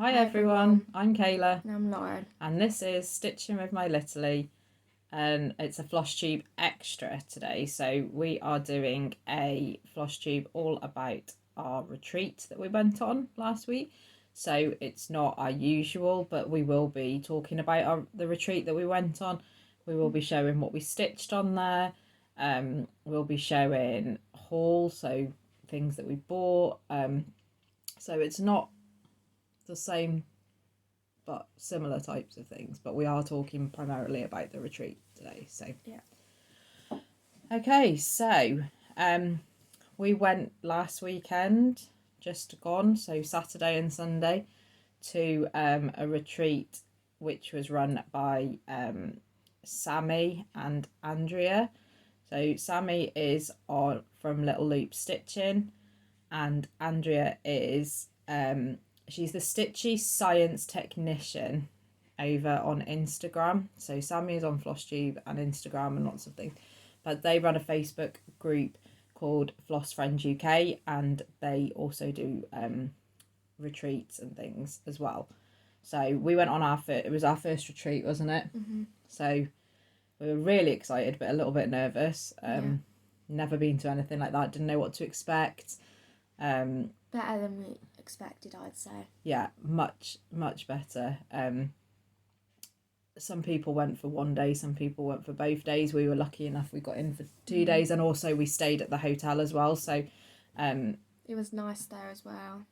Hi everyone, I'm Kayla. And I'm Lauren. And this is Stitching with My Littlie. And it's a Flosstube extra today. So we are doing a Flosstube all about our retreat that we went on last week. So it's not our usual, but we will be talking about the retreat that we went on. We will be showing what we stitched on there. We'll be showing haul, so things that we bought. So it's not the same but similar types of things, but we are talking primarily about the retreat today. So yeah, okay, so we went last weekend, just gone, so Saturday and Sunday, to a retreat which was run by Sami and Andrea. So Sami is from Little Loop Stitching, and Andrea is she's the Stitchy Science Technician over on Instagram. So Sami is on Flosstube and Instagram and lots of things. But they run a Facebook group called Floss Friends UK, and they also do retreats and things as well. So we went on it was our first retreat, wasn't it? Mm-hmm. So we were really excited but a little bit nervous. Never been to anything like that, didn't know what to expect. Better than we expected, I'd say. Yeah, much better. Some people went for one day, some people went for both days. We were lucky enough we got in for 2 days, and also we stayed at the hotel as well, so it was nice there as well.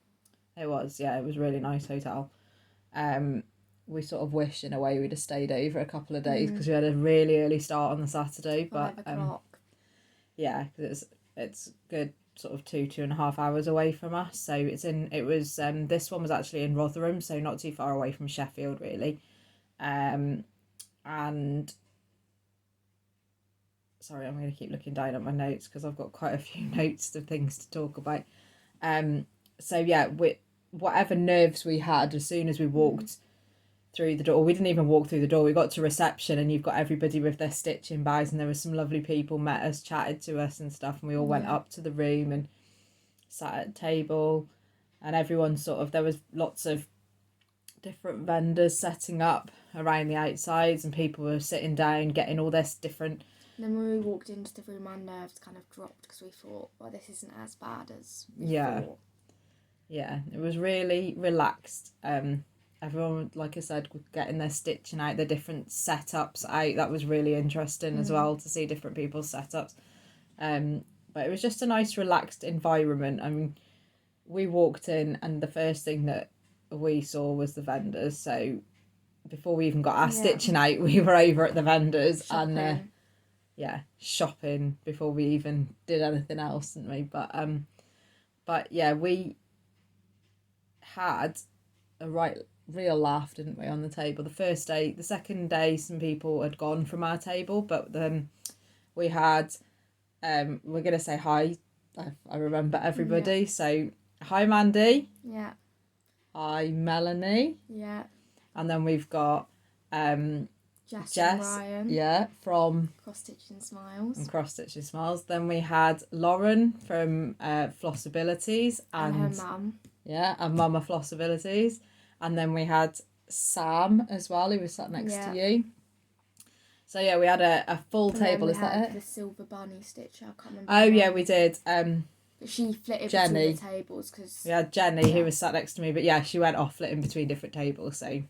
It was a really nice hotel. We sort of wish in a way we'd have stayed over a couple of days because we had a really early start on the Saturday, 5 o'clock. Yeah, because it's good sort of 2.5 hours away from us. So this one was actually in Rotherham, so not too far away from Sheffield really. And sorry, I'm going to keep looking down at my notes because I've got quite a few notes of things to talk about. So yeah, whatever nerves we had, as soon as we walked through the door, we didn't even walk through the door, we got to reception and you've got everybody with their stitching bags, and there were some lovely people met us, chatted to us and stuff, and we all went up to the room and sat at a table, and everyone there was lots of different vendors setting up around the outsides, and people were sitting down getting all this different. And then when we walked into the room, our nerves kind of dropped because we thought, well, this isn't as bad as before. Yeah, it was really relaxed. Everyone, like I said, getting their stitching out, their different setups out. That was really interesting as well, to see different people's setups. But it was just a nice relaxed environment. I mean, we walked in and the first thing that we saw was the vendors. So before we even got our stitching out, we were over at the vendors shopping. And shopping before we even did anything else, didn't we? But yeah, we had a real laugh, didn't we, on the table the first day. The second day some people had gone from our table, but then we had we're gonna say hi. I remember everybody. So hi Mandy. Yeah. Hi Melanie. Yeah. And then we've got Jess Ryan. From Cross Stitching Smiles. And Cross Stitching Smiles. Then we had Lauren from Flossabilities and her mum. Yeah, and Momma Flossabilities. And then we had Sam as well, who was sat next to you. So yeah, we had a full table. Is that it? The silver bunny stitcher. I can't remember. Oh yeah, we did. But she flitted between the tables because we had Jenny who was sat next to me, but yeah, she went off flitting between different tables. So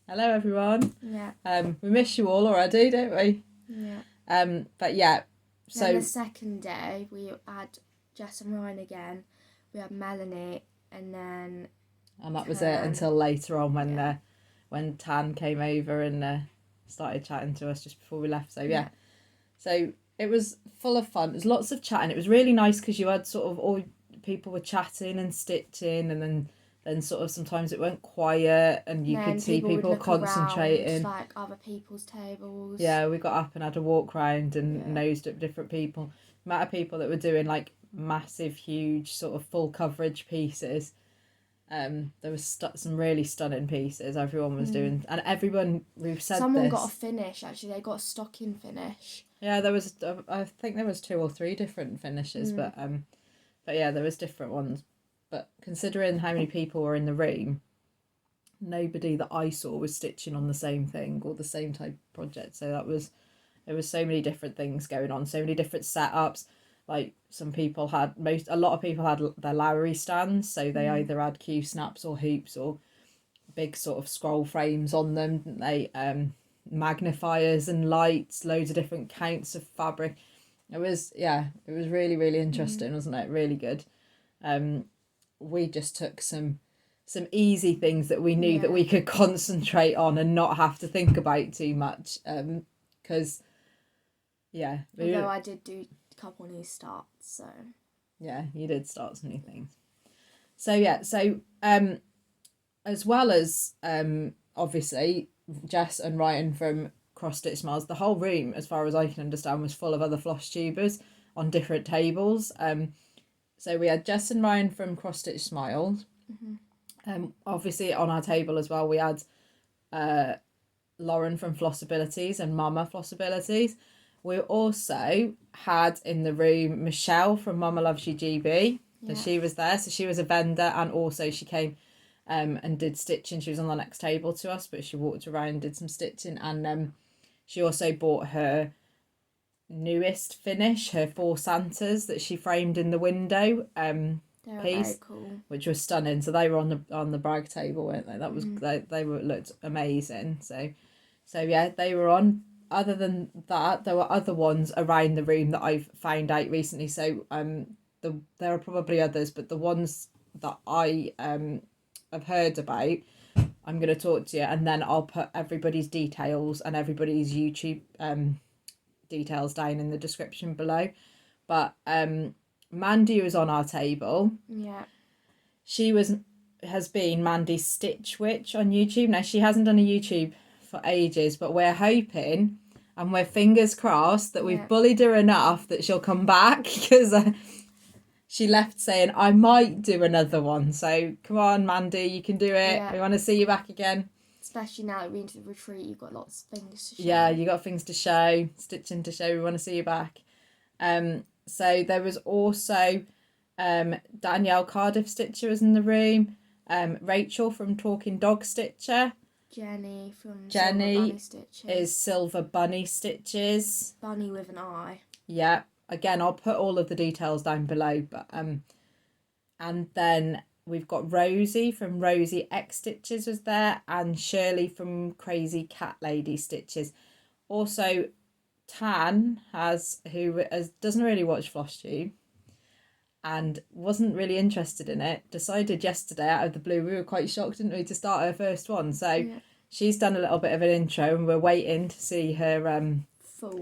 hello everyone. Yeah. We miss you all already, don't we? Yeah. But yeah. So then the second day we had Jess and Ryan again. We had Melanie, and that was it until later on when Tan came over and started chatting to us just before we left. So yeah. So it was full of fun. There's lots of chatting. It was really nice because you had sort of all people were chatting and stitching, and then sort of sometimes it went quiet and you could see people concentrating. Like other people's tables. Yeah, we got up and had a walk round and nosed at different people. The amount of people that were doing like massive, huge sort of full coverage pieces. There was some really stunning pieces everyone was doing, and everyone, we've said someone got a finish, actually. They got a stocking finish. Yeah, there was I think there was 2 or 3 different finishes, but yeah, there was different ones. But considering how many people were in the room, nobody that I saw was stitching on the same thing or the same type of project. So there was so many different things going on, so many different setups. Like some people had a lot of people had their Lowry stands, so they either had Q snaps or hoops or big sort of scroll frames on them. They magnifiers and lights, loads of different counts of fabric. It was really, really interesting, wasn't it? Really good. We just took some easy things that we knew that we could concentrate on and not have to think about too much. Because although I did do a couple new starts, so yeah, you did start some new things. So as well as obviously Jess and Ryan from Cross Stitch Smiles, the whole room, as far as I can understand, was full of other Flosstubers on different tables. So we had Jess and Ryan from Cross Stitch Smiles. Obviously on our table as well, we had Lauren from Flossabilities and Momma Flossabilities. We also had in the room Michelle from Momma Loves You GB. So she was there. So she was a vendor, and also she came and did stitching. She was on the next table to us, but she walked around and did some stitching. And she also bought her newest finish, her 4 Santas that she framed in the window piece, very cool, which was stunning. So they were on the brag table, weren't they? That was they were looked amazing. So yeah, they were on. Other than that, there were other ones around the room that I've found out recently. So there are probably others, but the ones that I have heard about, I'm going to talk to you, and then I'll put everybody's details and everybody's YouTube details down in the description below. But Mandy was on our table. Yeah. She has been Mandy's Stitch Witch on YouTube. Now, she hasn't done a YouTube for ages, but we're hoping and we're fingers crossed that we've bullied her enough that she'll come back, because she left saying, I might do another one. So come on, Mandy, you can do it. We want to see you back again. Especially now that we're into the retreat, you've got lots of things to show. Yeah, you got things to show, stitching to show. We want to see you back. So there was also Danielle Cardiff Stitcher was in the room. Rachael from Talking Dog Stitcher. Jenny from Jenny Silver Bunny Stitches. is Silver Bunny Stitches. Bunny with an eye. Yeah. Again, I'll put all of the details down below. But and then we've got Rosie from Rosie X Stitches was there, and Shirley from Crazy Cat Lady Stitches. Also, Tan who doesn't really watch Flosstube and wasn't really interested in it, decided yesterday out of the blue, we were quite shocked, didn't we, to start her first one. So she's done a little bit of an intro, and we're waiting to see her full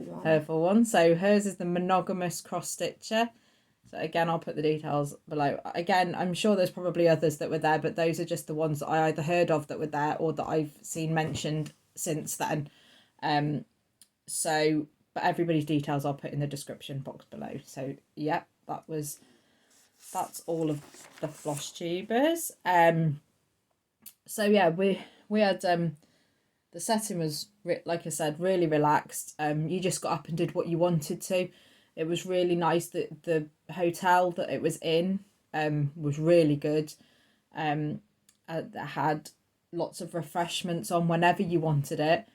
one. So hers is the Monogamous Cross Stitcher. So again, I'll put the details below. Again, I'm sure there's probably others that were there, but those are just the ones that I either heard of that were there or that I've seen mentioned since then. So, but everybody's details I'll put in the description box below. So yeah, that's all of the Flosstubers. So yeah, we had the setting was like I said, really relaxed. You just got up and did what you wanted to. It was really nice that the hotel that it was in was really good. It had lots of refreshments on whenever you wanted it.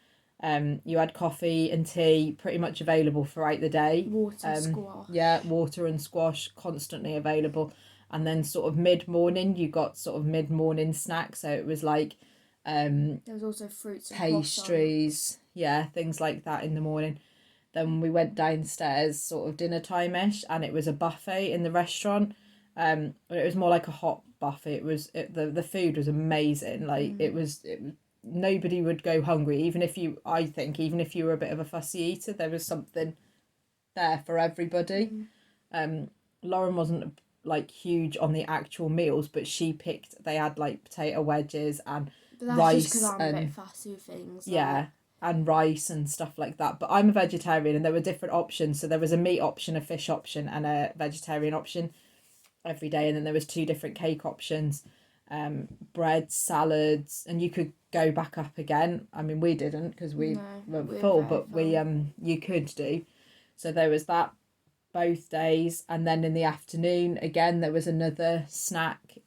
You had coffee and tea pretty much available throughout the day. Water, squash. Yeah, water and squash constantly available. And then sort of mid-morning, you got sort of mid-morning snacks. So it was like... there was also fruits and pastries. Yeah, things like that in the morning. Then we went downstairs sort of dinner time-ish, and it was a buffet in the restaurant. But it was more like a hot buffet. The food was amazing. Like it was nobody would go hungry, even if you were a bit of a fussy eater, there was something there for everybody. Lauren wasn't like huge on the actual meals, but they had like potato wedges and rice, just 'cause I'm a bit fussy with things. And rice and stuff like that. But I'm a vegetarian, and there were different options. So there was a meat option, a fish option, and a vegetarian option every day. And then there was 2 different cake options, bread, salads, and you could go back up again. I mean, we didn't because we were full, but you could do. So there was that both days. And then in the afternoon, again, there was another snack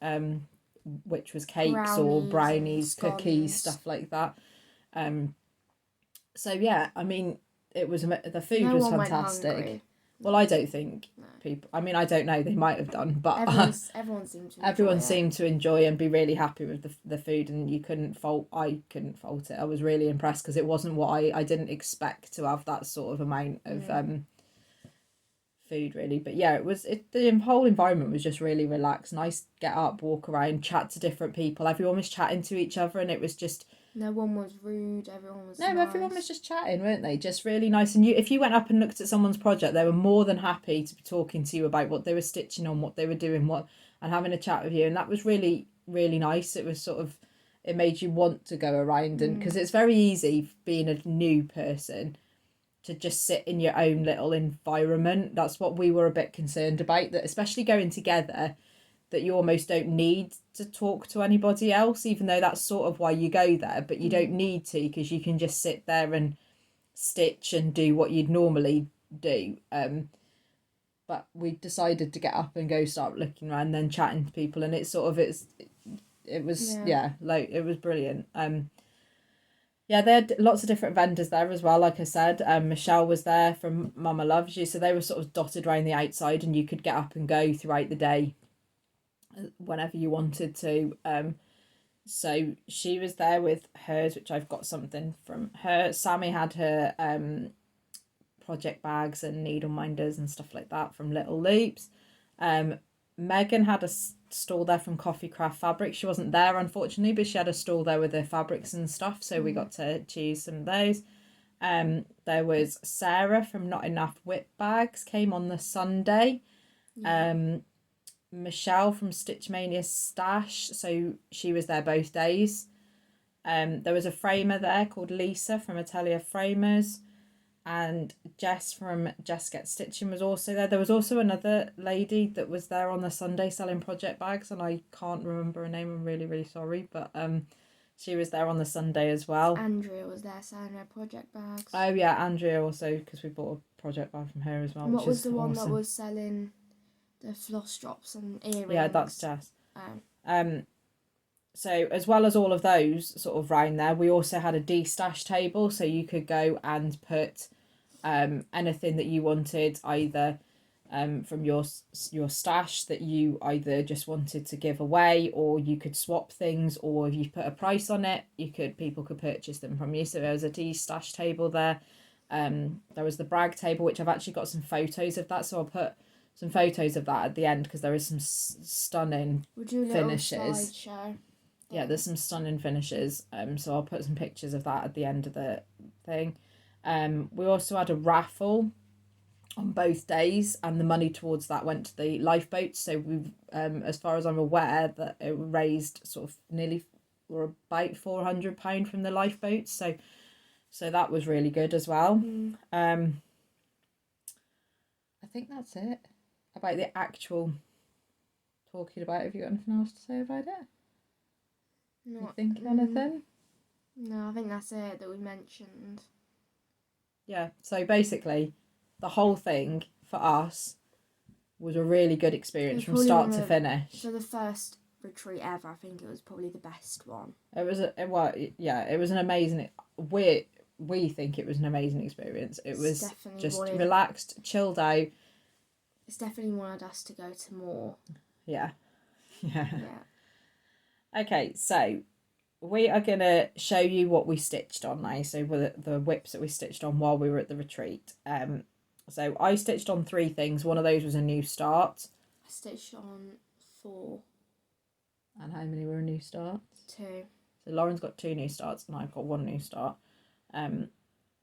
which was cakes or brownies, and cookies, scones. stuff like that. So yeah, I mean, it was the food No was one went fantastic. hungry. Well, I don't think No. people. I mean, I don't know. They might have done, but Everyone seemed to enjoy everyone it. seemed to enjoy and be really happy with the food, and I couldn't fault it. I was really impressed because it wasn't what I didn't expect to have that sort of amount of food really. But yeah, the whole environment was just really relaxed. Nice, get up, walk around, chat to different people. Everyone was chatting to each other, and it was just. No one was rude. Everyone was Everyone was just chatting, weren't they? Just really nice. And if you went up and looked at someone's project, they were more than happy to be talking to you about what they were stitching on, what they were doing, and having a chat with you. And that was really, really nice. It was sort of, it made you want to go around, and because it's very easy being a new person to just sit in your own little environment. That's what we were a bit concerned about, that especially going together, that you almost don't need to talk to anybody else, even though that's sort of why you go there, but you don't need to, because you can just sit there and stitch and do what you'd normally do. But we decided to get up and go start looking around, then chatting to people, and it was it was brilliant. Yeah, they had lots of different vendors there as well. Like I said, Michelle was there from Mama Loves You, so they were sort of dotted around the outside, and you could get up and go throughout the day whenever you wanted to. So she was there with hers, which I've got something from her. Sami had her project bags and needle minders and stuff like that from Little Loops. Megan had a stall there from Coffee Craft Fabric. She wasn't there unfortunately, but she had a stall there with her fabrics and stuff, so we got to choose some of those. There was Sarah from Not Enough Whip Bags, came on the Sunday. Michelle from Stitchmania Stash, so she was there both days. There was a framer there called Lisa from Atelier Framers, and Jess from Jess Get Stitching was also there. There was also another lady that was there on the Sunday selling project bags, and I can't remember her name. I'm really, really sorry, but she was there on the Sunday as well. Andrea was there selling her project bags. Oh yeah, Andrea also, because we bought a project bag from her as well. And what was the awesome. one that was selling the floss drops and earrings? Yeah, that's Jess. So as well as all of those sort of round there, we also had a de-stash table, so you could go and put anything that you wanted, either from your stash that you either just wanted to give away, or you could swap things, or if you put a price on it, people could purchase them from you. So there was a de-stash table there. There was the brag table, which I've actually got some photos of that, so I'll put some photos of that at the end, because there is some stunning finishes. Yeah, there's some stunning finishes. So I'll put some pictures of that at the end of the thing. We also had a raffle on both days, and the money towards that went to the lifeboats. So we, as far as I'm aware, that it raised sort of nearly or about £400 from the lifeboats. So that was really good as well. I think that's it about the actual talking about. Have you got anything else to say about it? You think anything? No, I think that's it that we mentioned. Yeah, so basically the whole thing for us was a really good experience from start to finish. For the first retreat ever, I think it was probably the best one. It was an amazing. We think it was an amazing experience. It was just relaxed, chilled out. It's definitely wanted us to go to more. Yeah. Okay, so we are going to show you what we stitched on now. So the whips that we stitched on while we were at the retreat. So I stitched on 3 things. One of those was a new start. I stitched on 4. And how many were a new start? 2. So Lauren's got 2 new starts and I've got 1 new start.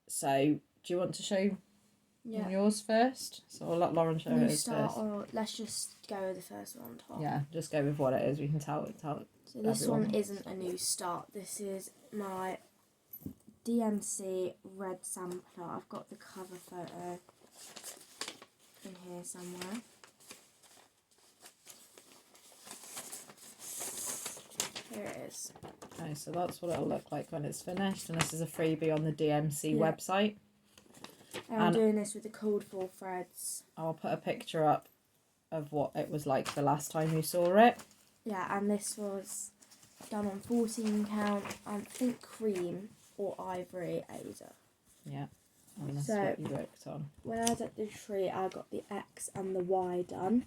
So do you want to show yours first? So I'll let Lauren show hers first. Or let's just go with the first one on top. Yeah, just go with what it is. We can tell So this one isn't a new start. This is my DMC red sampler. I've got the cover photo in here somewhere. Here it is. Okay, so that's what it'll look like when it's finished, and this is a freebie on the DMC website. And I'm doing this with the cold fall threads. I'll put a picture up of what it was like the last time you saw it. Yeah, and this was done on 14 count, I think cream or ivory Ada. Yeah, and that's what you worked on. When I was at the tree, I got the X and the Y done.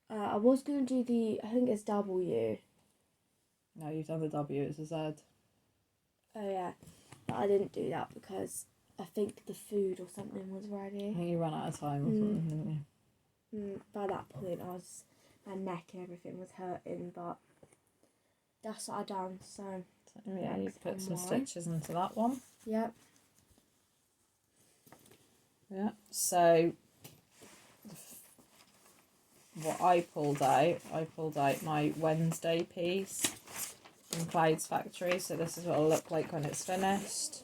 I was going to do I think it's W. No, you've done the W, it's a Z. Oh yeah, but I didn't do that because I think the food or something was I ready. think you ran out of time or something, didn't you? By that point, my neck and everything was hurting, but that's what I done. So yeah, you put some stitches into that one. Yep. Yeah, so what I pulled out my Wednesday piece from Clyde's factory. So this is what it'll look like when it's finished.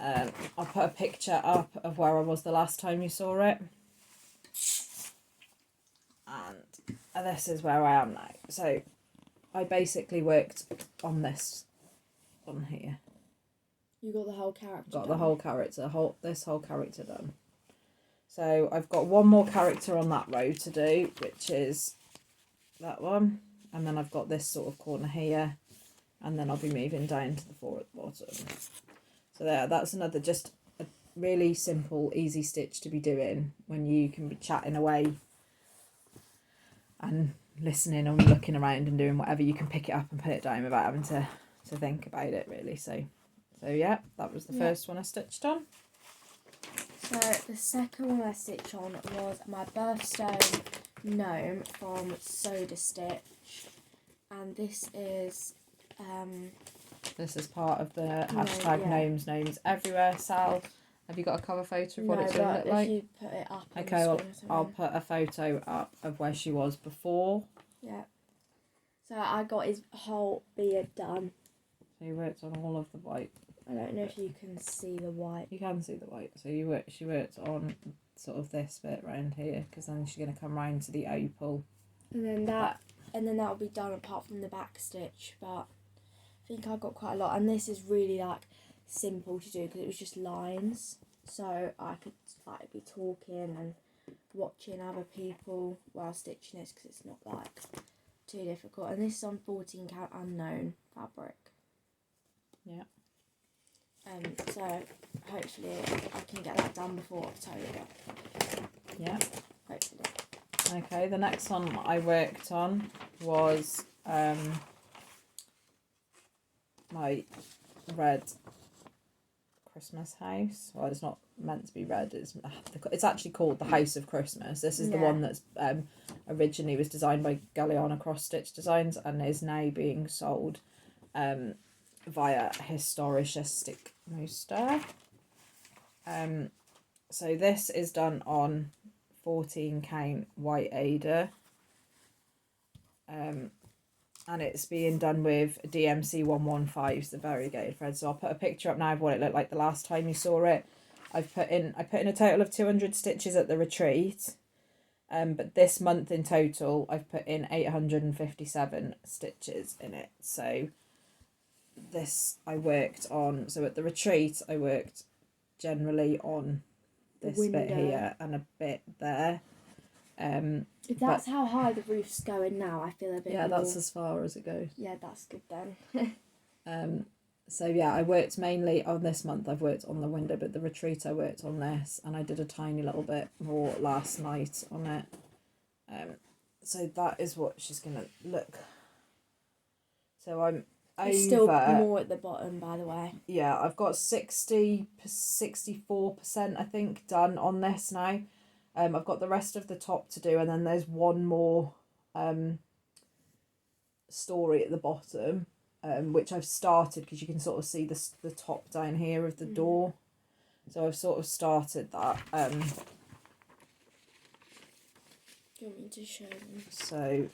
I'll put a picture up of where I was the last time you saw it. And this is where I am now. So I basically worked on this one here. You got the whole character Got done. the whole character, this whole character done. So I've got one more character on that row to do, which is that one. And then I've got this sort of corner here. And then I'll be moving down to the 4 at the bottom. So there, that's another just a really simple, easy stitch to be doing when you can be chatting away and listening and looking around and doing whatever. You can pick it up and put it down without having to think about it, really. So yeah, that was the first one I stitched on. So the second one I stitched on was my birthstone gnome from Soda Stitch, and this is part of the hashtag Gnomes Everywhere. Sal, have you got a cover photo of what it's going to look like? If you put it up. Okay, well, I'll put a photo up of where she was before. Yeah. So I got his whole beard done. So you worked on all of the white. I don't know if you can see the white. You can see the white. So she worked on sort of this bit round here, because then she's going to come round to the opal. And then that'll be done apart from the back stitch. But I think I got quite a lot, and this is really like simple to do because it was just lines. So I could like be talking and watching other people while stitching this because it's not like too difficult. And this is on 14 count unknown fabric. Yeah. So hopefully I can get that done before October. Yeah. Hopefully. Okay, the next one I worked on was my red Christmas house. Well, it's not meant to be red. It's actually called the House of Christmas. This is the one that's originally was designed by Galliana Cross Stitch Designs and is now being sold via Historiche Stickmuster. So this is done on 14 count white Ada. And it's being done with DMC 115s, the variegated thread. So I'll put a picture up now of what it looked like the last time you saw it. I put in a total of 200 stitches at the retreat. But this month in total, I've put in 857 stitches in it. So this I worked on. So at the retreat, I worked generally on this bit here and a bit there. If that's how high the roof's going now, I feel a bit more... that's as far as it goes. Yeah, that's good then. So yeah, I worked mainly on this month. I've worked on the window, but the retreat I worked on this, and I did a tiny little bit more last night on it. So that is what she's gonna look. So I'm over. There's still more at the bottom, by the way. Yeah, I've got 64%, I think, done on this now. I've got the rest of the top to do, and then there's one more story at the bottom, which I've started because you can sort of see the top down here of the door. So I've sort of started that. Do you want me to show them? So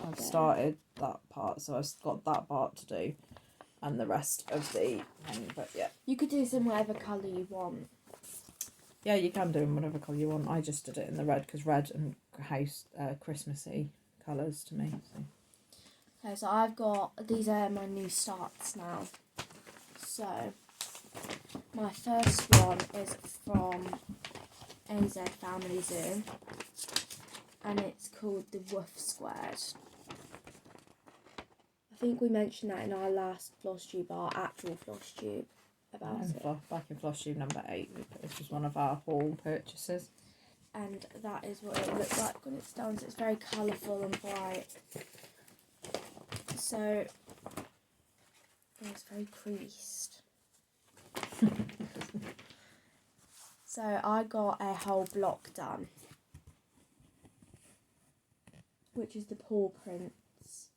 I've started that part, so I've got that part to do, and the rest of the thing, but yeah. You could do some whatever colour you want. Yeah, you can do them whatever colour you want. I just did it in the red because red and house Christmassy colours to me. So. Okay, so I've got, these are my new starts now. So, my first one is from azfamilyzoo. and it's called the Woof Squared. I think we mentioned that in our last Flosstube, our actual Flosstube about it. Back in Flosstube number 8, this was one of our haul purchases. And that is what it looks like when it's done. So it's very colourful and bright. So it's very creased. So I got a whole block done, which is the paw prints.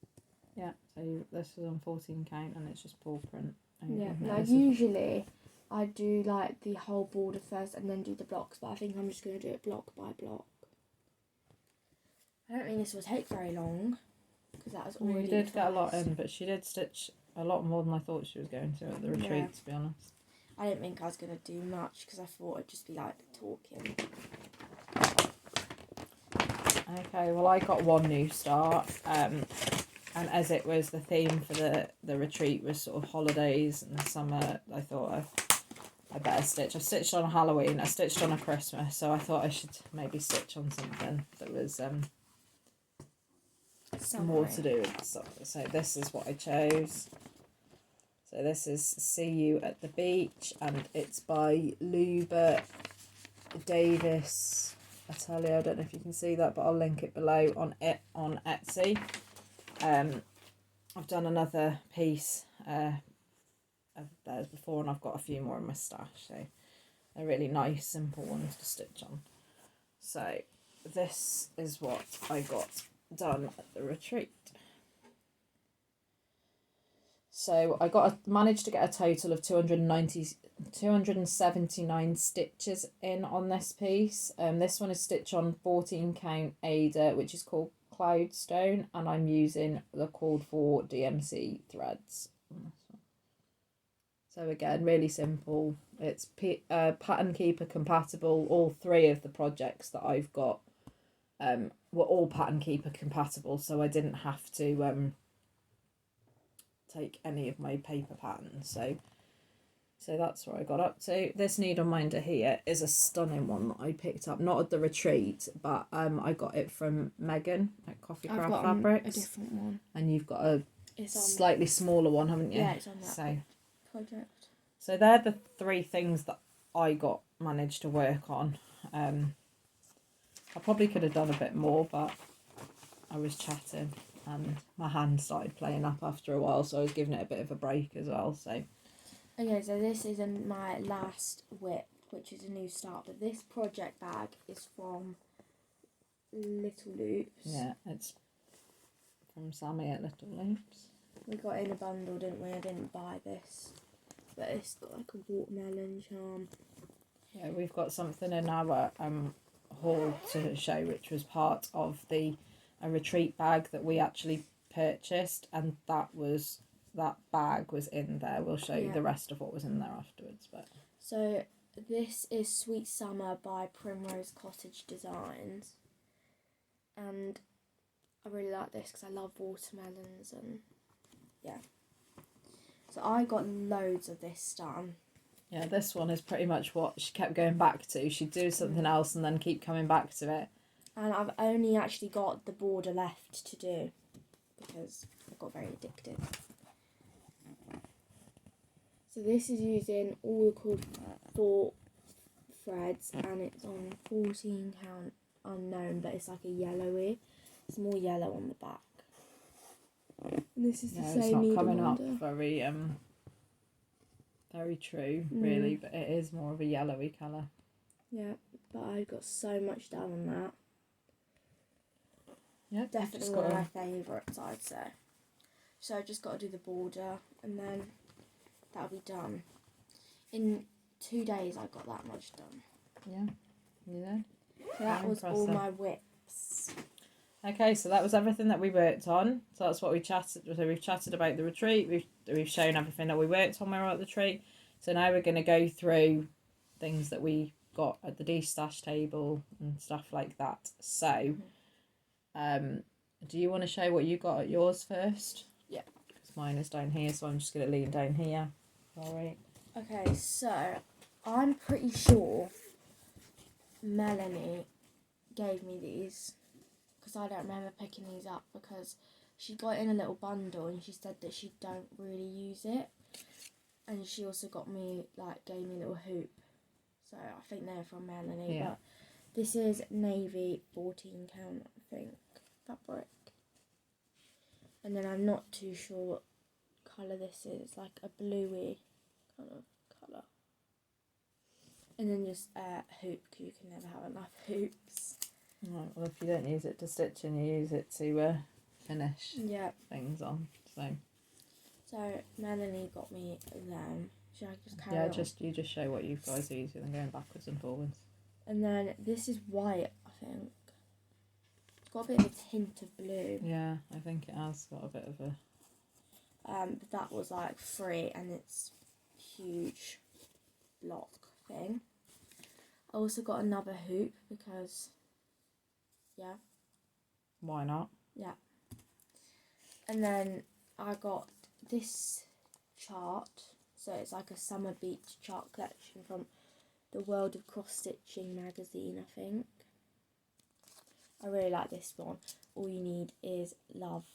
Yeah, so this was on 14 count and it's just paw print. Yeah, now usually I do like the whole border first and then do the blocks, but I think I'm just going to do it block by block. I don't think this will take very long, because that was already... You did get a lot in, but she did stitch a lot more than I thought she was going to at the retreat, to be honest. I didn't think I was going to do much, because I thought it'd just be like talking. Okay, well I got one new start, and as it was the theme for the retreat was sort of holidays and the summer, I thought I better stitch. I stitched on a Halloween, I stitched on a Christmas, so I thought I should maybe stitch on something that was more to do with summer. So this is what I chose. So this is See You at the Beach, and it's by LubaDaviesAtelier. I don't know if you can see that, but I'll link it below on Etsy. I've done another piece of theirs before, and I've got a few more in my stash, so they're really nice, simple ones to stitch on. So this is what I got done at the retreat. So I managed to get a total of 279 stitches in on this piece. This one is stitched on 14 count Ada, which is called Cloudstone, and I'm using the called for DMC threads on this one. So again, really simple. It's Pattern Keeper compatible. All 3 of the projects that I've got were all Pattern Keeper compatible, so I didn't have to take any of my paper patterns. So that's where I got up to. This needle minder here is a stunning one that I picked up, not at the retreat, but I got it from Megan at Coffee Craft Fabrics. A different one. And you've got a slightly smaller one, haven't you? Yeah, it's on that project. So they're the 3 things that I managed to work on. I probably could have done a bit more, but I was chatting and my hand started playing up after a while, so I was giving it a bit of a break as well. So okay, so this is my last whip, which is a new start, but this project bag is from Little Loops. Yeah, it's from Sami at Little Loops. We got it in a bundle, didn't we? I didn't buy this, but it's got like a watermelon charm. Yeah, we've got something in our haul to show, which was part of a retreat bag that we actually purchased, and that bag was in there. We'll show you the rest of what was in there afterwards. But so this is Sweet Summer by Primrose Cottage Designs, and I really like this because I love watermelons, and yeah. So I got loads of this done. Yeah, this one is pretty much what she kept going back to. She'd do something else and then keep coming back to it. And I've only actually got the border left to do because I got very addicted. So this is using all the called for threads, and it's on 14 count unknown, but it's like a yellowy. It's more yellow on the back. And this is the same it's not needle coming up minder. very true, really, but it is more of a yellowy colour. Yeah, but I got so much done on that. Yeah, definitely one of my favourites, I'd say. So I just got to do the border, and then that'll be done. In 2 days, I got that much done. Yeah, you know. So that was all my whips. Okay, so that was everything that we worked on. So that's what we chatted. So we've chatted about the retreat. We've shown everything that we worked on when we were at the retreat. So now we're going to go through things that we got at the de-stash table and stuff like that. So, do you want to show what you got at yours first? Yeah. Because mine is down here, so I'm just going to lean down here. Alright. Okay, so I'm pretty sure Melanie gave me these. because I don't remember picking these up, because she got it in a little bundle and she said that she don't really use it. And she also got me, like, gave me a little hoop. So I think they're from Melanie. Yeah. But this is navy 14 count, I think, fabric. And then I'm not too sure what colour this is. It's like a bluey kind of colour. And then just a hoop, because you can never have enough hoops. Right, well, if you don't use it to stitch and you use it to finish things on. So Melanie got me them. Should I just carry on? Yeah, you just show what you guys are using and going backwards and forwards. And then this is white, I think. It's got a bit of a tint of blue. Yeah, I think it has got a bit of a... But that was like free, and it's huge block thing. I also got another hoop because, yeah. Why not? Yeah. And then I got this chart. So it's like a summer beach chart collection from the World of Cross Stitching magazine, I think. I really like this one. All you need is love.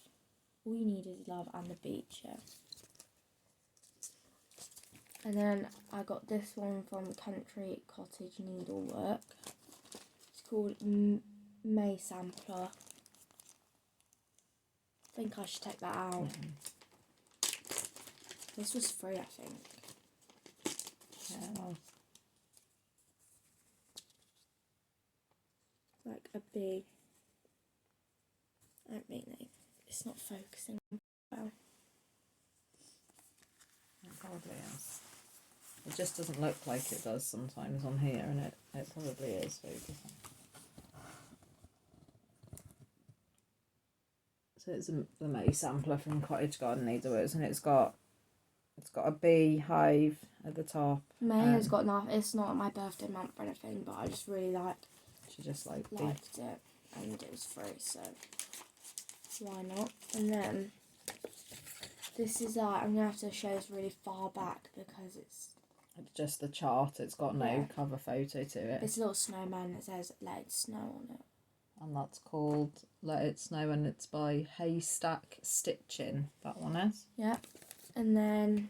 All you need is love and the beach, yeah. And then I got this one from Country Cottage Needlework. It's called May Sampler. I think I should take that out. This was free, I think. Yeah, it was. Like a big... I don't think it's not focusing well. It probably is. It just doesn't look like it does sometimes on here, and it probably is focusing. So it's the May sampler from Cottage Garden Needleworks, and it's got a beehive at the top. May has got enough. It's not my birthday month or anything, but I just really liked it, and it was free, so why not? And then this is I'm gonna have to show this really far back because it's just the chart. It's got no cover photo to it. It's a little snowman that says "Let It Snow" on it. And that's called Let It Snow, and it's by Haystack Stitching, that one is. Yeah. And then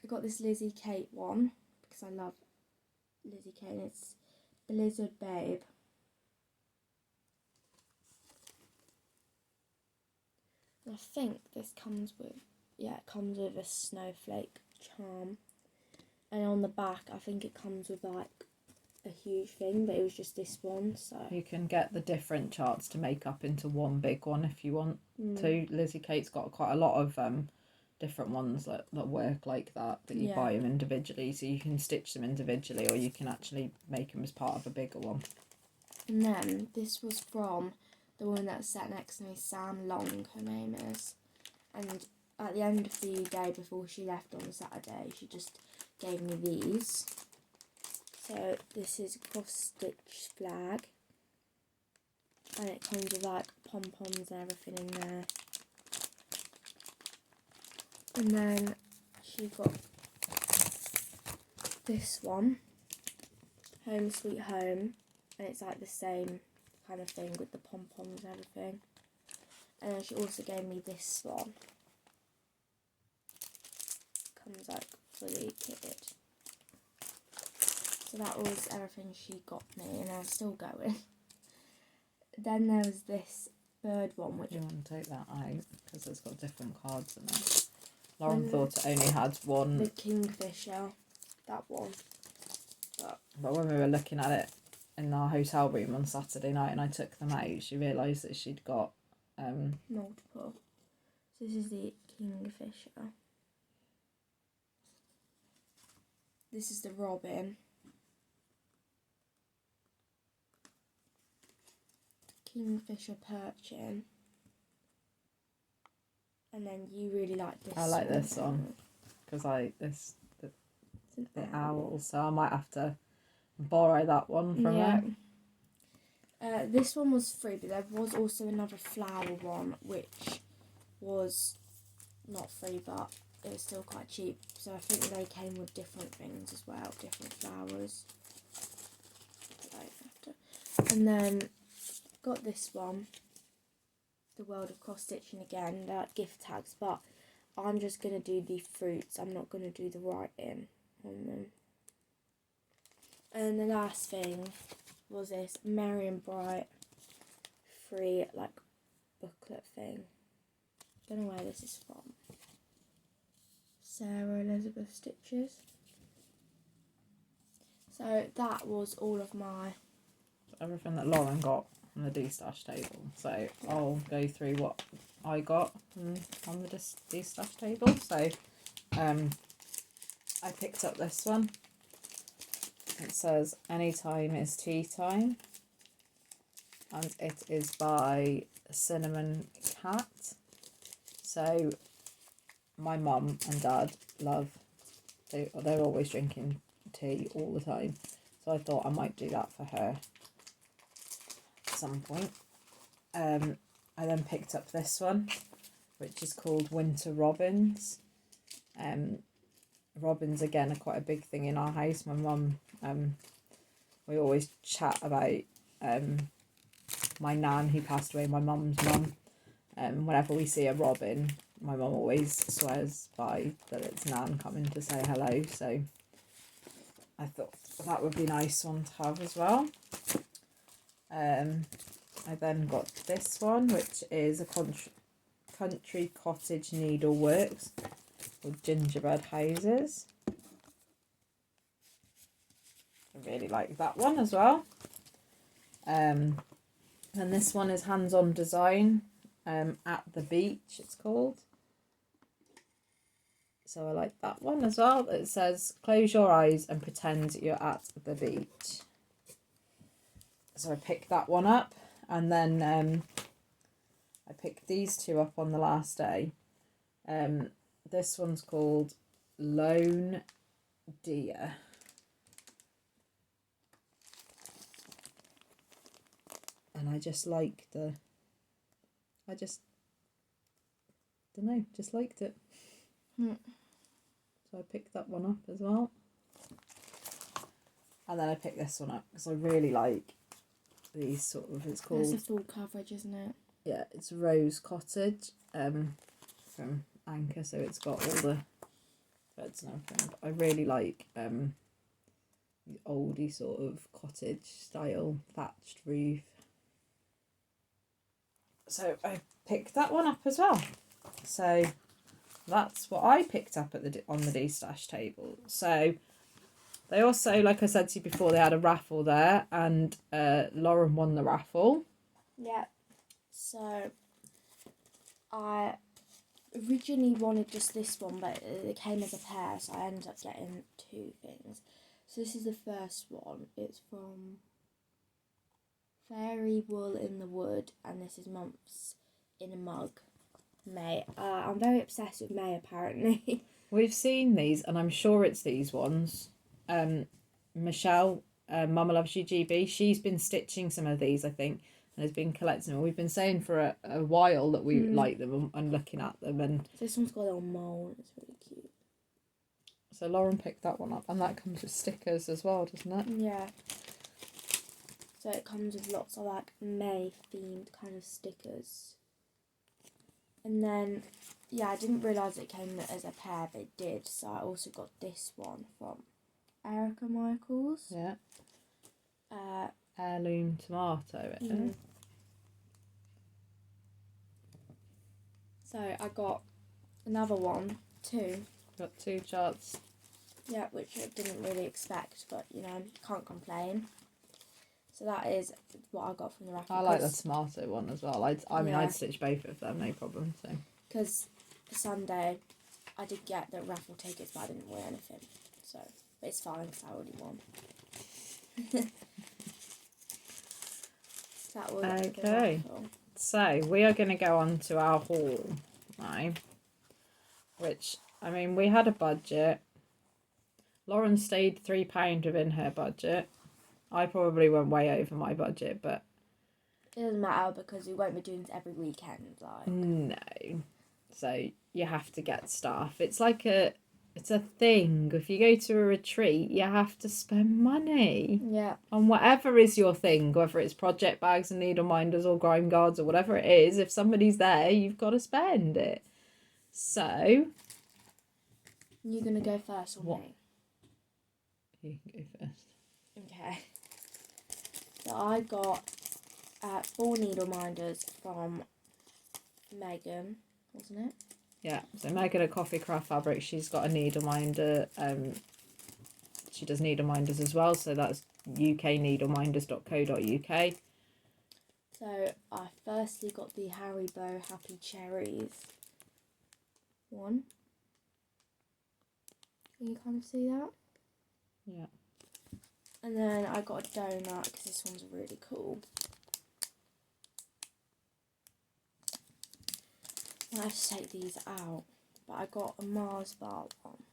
I got this Lizzie Kate one, because I love Lizzie Kate, and it's Blizzard Babe. And I think this comes with, it comes with a snowflake charm. And on the back, I think it comes with like a huge thing, but it was just this one, so you can get the different charts to make up into one big one if you want to. Lizzie Kate's got quite a lot of different ones that work like that you buy them individually, so you can stitch them individually, or you can actually make them as part of a bigger one. And then this was from the woman that sat next to me, Sam Long, her name is, and at the end of the day before she left on Saturday, she just gave me these. So this is a cross-stitch flag, and it comes with like pom-poms and everything in there. And then she got this one, Home Sweet Home, and it's like the same kind of thing with the pom-poms and everything. And then she also gave me this one. Comes like fully kitted. So that was everything she got me, and I'm still going. Then there was this bird one, which... You want to take that out, because it's got different cards in it. Lauren thought it only had one. The Kingfisher, that one. But when we were looking at it in our hotel room on Saturday night and I took them out, she realised that she'd got... multiple. So this is the Kingfisher. This is the Robin. Kingfisher Perchin. And then you really like this one. I like this one, because the owl, so I might have to borrow that one from her. This one was free, but there was also another flower one, which was not free, but it was still quite cheap. So I think they came with different things as well, different flowers. And then got this one, the world of cross stitching again. They're like gift tags, but I'm just going to do the fruits. I'm not going to do the writing on them. And the last thing was this Merry and Bright free like booklet thing. Don't know where this is from. Sarah Elizabeth Stitches. So that was all of my... Everything that Lauren got on the D-stash table. So I'll go through what I got on the D-stash table. So I picked up this one. It says Anytime is Tea Time. And it is by Cinnamon Cat. So my mum and dad they're always drinking tea all the time. So I thought I might do that for her at some point. I then picked up this one, which is called Winter Robins. Robins, again, are quite a big thing in our house. My mum, we always chat about my nan who passed away, my mum's mum. Whenever we see a robin, my mum always swears by that it's Nan coming to say hello. So I thought that would be a nice one to have as well. I then got this one, which is a country cottage needleworks with gingerbread houses. I really like that one as well. And this one is hands-on design. At the beach, it's called. So I like that one as well. It says close your eyes and pretend you're at the beach. So I picked that one up, and then I picked these two up on the last day. This one's called Lone Deer. And I just like just liked it. So I picked that one up as well. And then I picked this one up because I really like these sort of, it's called... It's a full coverage, isn't it? Yeah, it's Rose Cottage from Anchor, so it's got all the threads and everything. But I really like the oldie sort of cottage style thatched roof. So I picked that one up as well. So that's what I picked up at on the D-stash table. So they also, like I said to you before, they had a raffle there, and Lauren won the raffle. Yeah. So I originally wanted just this one, but it came as a pair, so I ended up getting two things. So this is the first one. It's from Fairy Wool in the Wood, and this is Months in a Mug. May. I'm very obsessed with May, apparently. We've seen these, and I'm sure it's these ones. Michelle, Mama Loves You GB, she's been stitching some of these, I think, and has been collecting them. We've been saying for a while that we like them and looking at them. And so this one's got a little mole. It's really cute. So Lauren picked that one up, and that comes with stickers as well, doesn't it? Yeah. So it comes with lots of like May themed kind of stickers. And then, yeah, I didn't realise it came as a pair, but it did. So I also got this one from Erica Michaels. Yeah. Heirloom tomato. So I got another one, too. Got two charts. Yeah, which I didn't really expect, but, you know, can't complain. So that is what I got from the raffle. I like the tomato one as well. I'd stitch both of them, no problem. So because for Sunday, I did get the raffle tickets, but I didn't win anything. So but it's fine because I already won. That was okay. So we are going to go on to our haul now. Which, I mean, we had a budget. Lauren stayed £3 within her budget. I probably went way over my budget, but it doesn't matter because we won't be doing this every weekend. Like no, so you have to get stuff. It's like a it's a thing. If you go to a retreat, you have to spend money. Yeah. On whatever is your thing, whether it's project bags and needle minders or grime guards or whatever it is. If somebody's there, you've got to spend it. So, you're gonna go first or what? me? You can go first. Okay. So I got 4 needle minders from Megan, wasn't it? Yeah, so Megan at Coffee Craft Fabric, she's got a needle minder. She does needle minders as well, so that's ukneedleminders.co.uk. So I firstly got the Haribo Happy Cherries one. Can you kind of see that? Yeah. And then I got a donut because this one's really cool. I have to take these out, but I got a Mars bar one.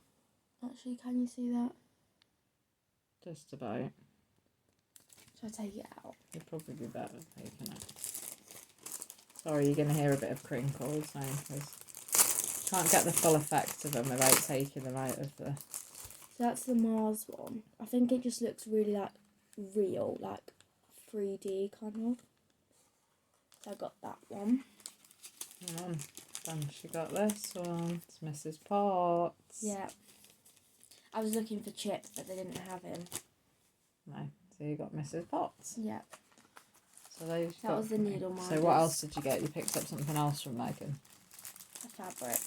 Actually, can you see that? Just about. Should I take it out? You'd probably be better taking it. Sorry, you're going to hear a bit of crinkles now because can't get the full effect of them without taking them out of the... So that's the Mars one. I think it just looks really like real, like 3D kind of. So I got that one. Then she got this one. It's Mrs. Potts. Yeah. I was looking for Chip, but they didn't have him. No, so you got Mrs. Potts. Yeah. So those That was the needle minders. So what else did you get? You picked up something else from Megan. A fabric.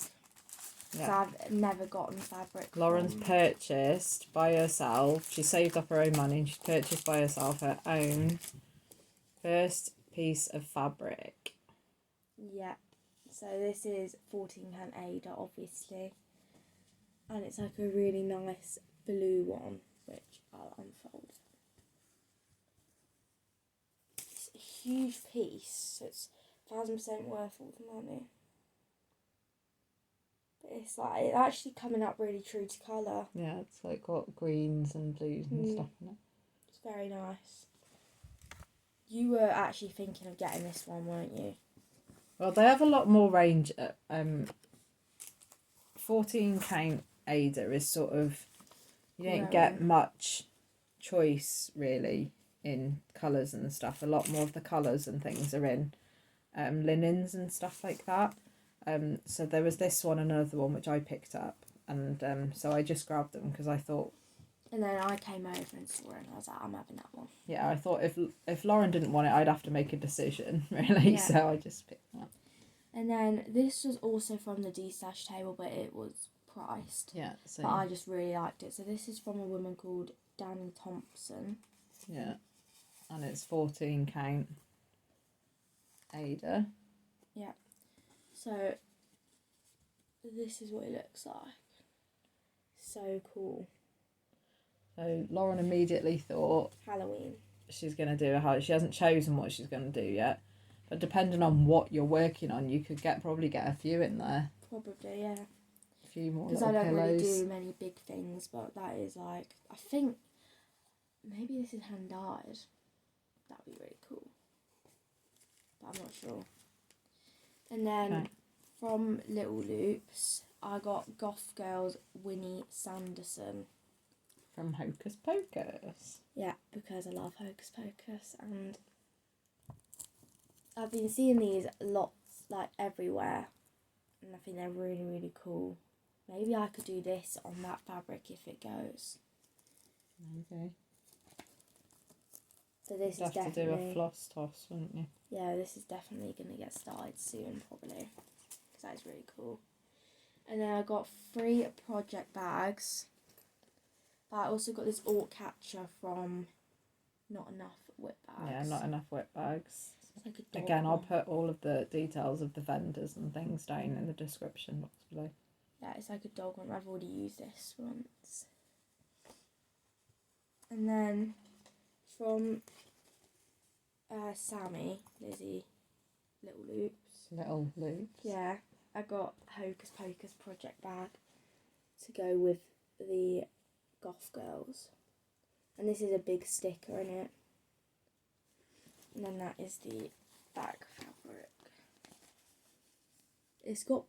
Yeah. So I've never gotten fabric. Lauren's purchased by herself. She saved up her own money and she purchased by herself her own first piece of fabric. Yeah. So this is 14 count Ada, obviously. And it's like a really nice blue one, which I'll unfold. It's a huge piece, so it's 1000% worth all the money. But it's like, it's actually coming up really true to colour. Yeah, it's like got greens and blues and stuff in it. It's very nice. You were actually thinking of getting this one, weren't you? Well, they have a lot more range. 14 count Ada is sort of, you don't get much choice really in colours and stuff. A lot more of the colours and things are in linens and stuff like that. So there was this one and another one which I picked up, and so I just grabbed them because I thought. And then I came over and saw it and I was like, I'm having that one. Yeah, I thought if Lauren didn't want it, I'd have to make a decision, really. Yeah. So I just picked them up. And then this was also from the D-Stash table, but it was priced. Yeah. So. But I just really liked it. So this is from a woman called Danny Thompson. Yeah. And it's 14 count Ada. Yeah. So this is what it looks like. So cool. So Lauren immediately thought Halloween. She's going to do a house. She hasn't chosen what she's going to do yet. But depending on what you're working on, you could probably get a few in there. Probably, yeah. A few more because little I don't pillows. really do many big things, but that is like, I think maybe this is hand dyed. That'd be really cool. But I'm not sure. And then from Little Loops, I got Goth Girl's Winnie Sanderson. From Hocus Pocus. Yeah, because I love Hocus Pocus, and I've been seeing these lots, like, everywhere, and I think they're really, really cool. Maybe I could do this on that fabric if it goes. Okay. So this You'd is have definitely... to do a floss toss, wouldn't you? Yeah, this is definitely going to get started soon, probably, because that is really cool. And then I got 3 project bags. But I also got this Alt Catcher from Not Enough Whip Bags. Yeah, Not Enough Whip Bags. It's like a dog Again, I'll one. put all of the details of the vendors and things down in the description box below. Yeah, it's like a dog one. I've already used this once. And then from Sami, Lizzie, Little Loops. Little Loops. Yeah, I got Hocus Pocus project bag to go with the Goth Girls. And this is a big sticker in it. And then that is the back fabric. It's got,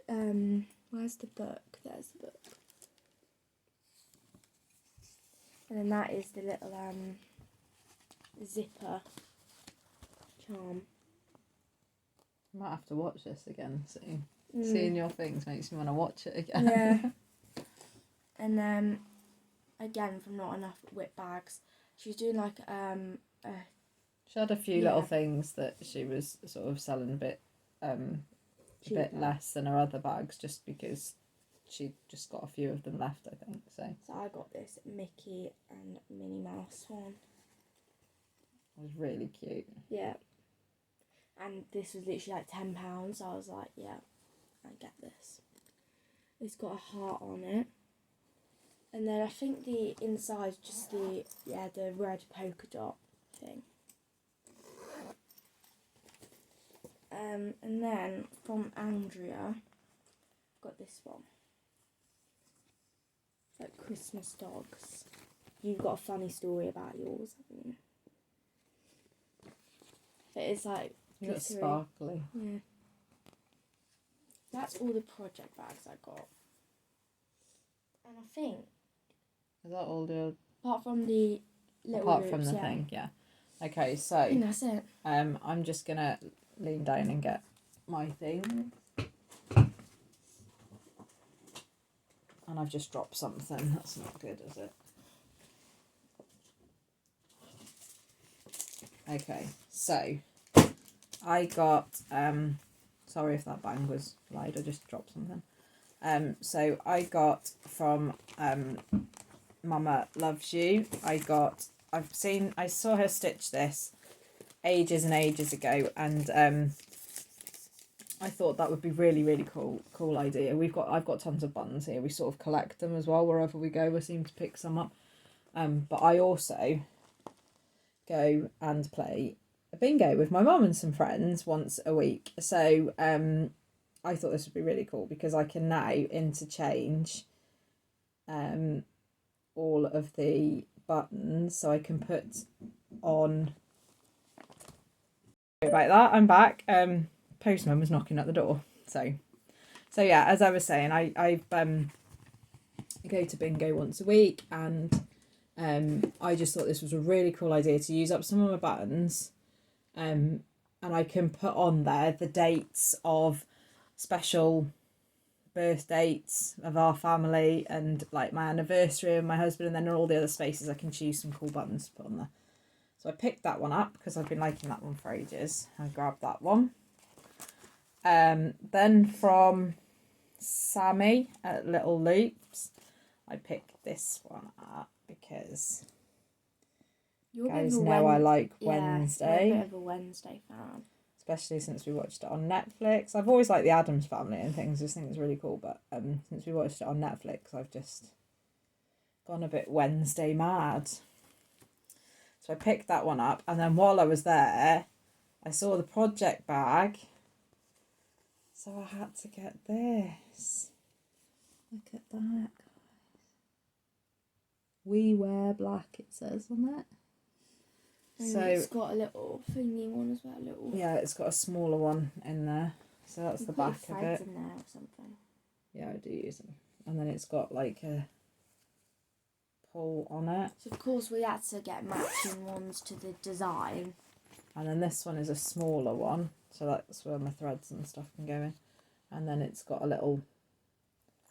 where's the book? There's the book. And then that is the little zipper charm. I might have to watch this again soon. Seeing your things makes me want to watch it again. Yeah. And then, again, from Not Enough Whip Bags, she was doing like she had a few little things that she was sort of selling a bit less than her other bags, just because she just got a few of them left, I think. So I got this Mickey and Minnie Mouse one. It was really cute. Yeah. And this was literally like £10, so I was like, yeah, I get this. It's got a heart on it. And then I think the inside's just the red polka dot thing. And then from Andrea, got this one. It's like Christmas dogs. You've got a funny story about yours, haven't you? But it's like You got sparkly. Yeah. That's all the project bags I got. And I think... Is that all the... Apart from the little Apart loops, from the thing, yeah. Okay, so... I think that's it. I'm just going to lean down and get my thing. And I've just dropped something. That's not good, is it? Okay, so... I got... sorry if that bang was loud, I just dropped something. So I got from Momma Loves You. I saw her stitch this ages and ages ago, and I thought that would be really, really cool idea. I've got tons of buttons here. We sort of collect them as well wherever we go. We seem to pick some up. But I also go and play a bingo with my mum and some friends once a week. So I thought this would be really cool because I can now interchange all of the buttons, so I can put on... Sorry about that, I'm back. Postman was knocking at the door. So yeah, as I was saying, I go to bingo once a week, and I just thought this was a really cool idea to use up some of my buttons, and I can put on there the dates of special birth dates of our family and like my anniversary of my husband, and then all the other spaces I can choose some cool buttons to put on there. So I picked that one up because I've been liking that one for ages. I grabbed that one. Then from Sami at Little Loops, I picked this one up because you guys know I like Wednesday. You're a bit of a Wednesday fan. Especially since we watched it on Netflix. I've always liked the Addams Family and things. I just think it's really cool. But since we watched it on Netflix, I've just gone a bit Wednesday mad. So I picked that one up. And then while I was there, I saw the project bag. So I had to get this. Look at that, guys. We wear black, it says on it. So it's got a little thingy one as well. Yeah, it's got a smaller one in there. So that's the back of it. In there or something. Yeah, I do use them. And then it's got like a pull on it. So of course we had to get matching ones to the design. And then this one is a smaller one. So that's where my threads and stuff can go in. And then it's got a little...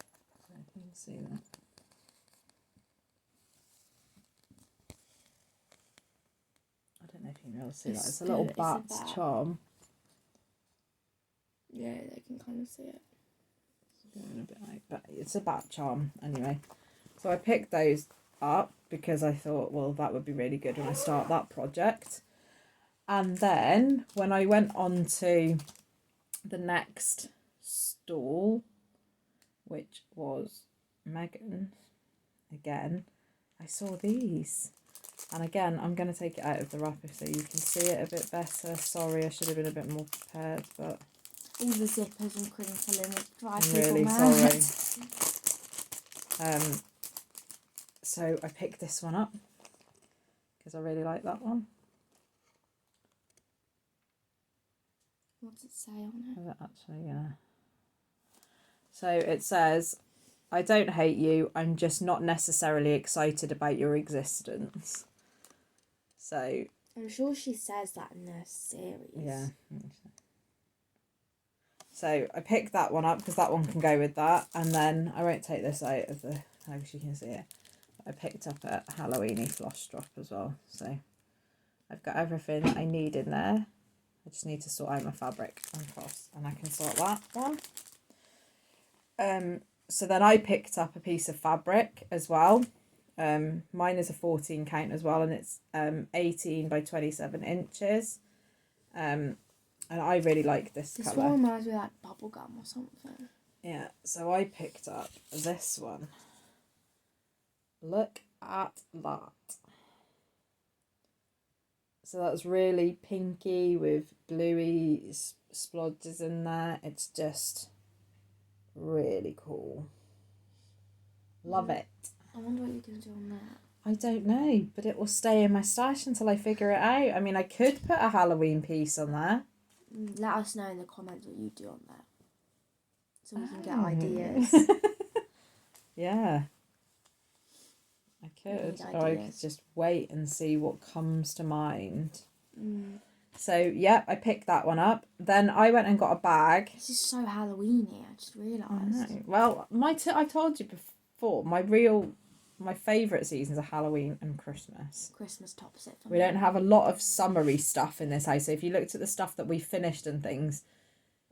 I don't know if you can see that. I don't know if you can really see that. It's a little bat's charm. Yeah, they can kind of see it. It's going a bit like, but it's a bat charm anyway. So I picked those up because I thought, well, that would be really good when I start that project. And then when I went on to the next stall, which was Megan's, again, I saw these. And again, I'm going to take it out of the wrapper so you can see it a bit better. Sorry, I should have been a bit more prepared, but... All the zippers and crinkling would drive I'm people really mad. sorry. So I picked this one up because I really like that one. What does it say on it? Actually, yeah. So it says, I don't hate you, I'm just not necessarily excited about your existence. So I'm sure she says that in the series. yeah. So I picked that one up because that one can go with that. And then I won't take this out of the house, you can see it. I picked up a Halloweeny floss drop as well. So I've got everything I need in there. I just need to sort out my fabric and floss, and I can sort that one. So then I picked up a piece of fabric as well. Mine is a 14 count as well, and it's 18 by 27 inches. And I really like this colour. This one reminds me of like bubblegum or something. Yeah, so I picked up this one. Look at that. So that's really pinky with bluey splodges in there. It's just really cool. Love it. I wonder what you're going to do on that. I don't know, but it will stay in my stash until I figure it out. I mean, I could put a Halloween piece on there. Let us know in the comments what you do on there, so we can get ideas. Yeah. I could, or I could just wait and see what comes to mind. So, yeah, I picked that one up. Then I went and got a bag. This is so Halloweeny, I just realised. Well, I've told you before, my favourite seasons are Halloween and Christmas. Christmas tops it for me. We don't have a lot of summery stuff in this house. So if you looked at the stuff that we finished and things,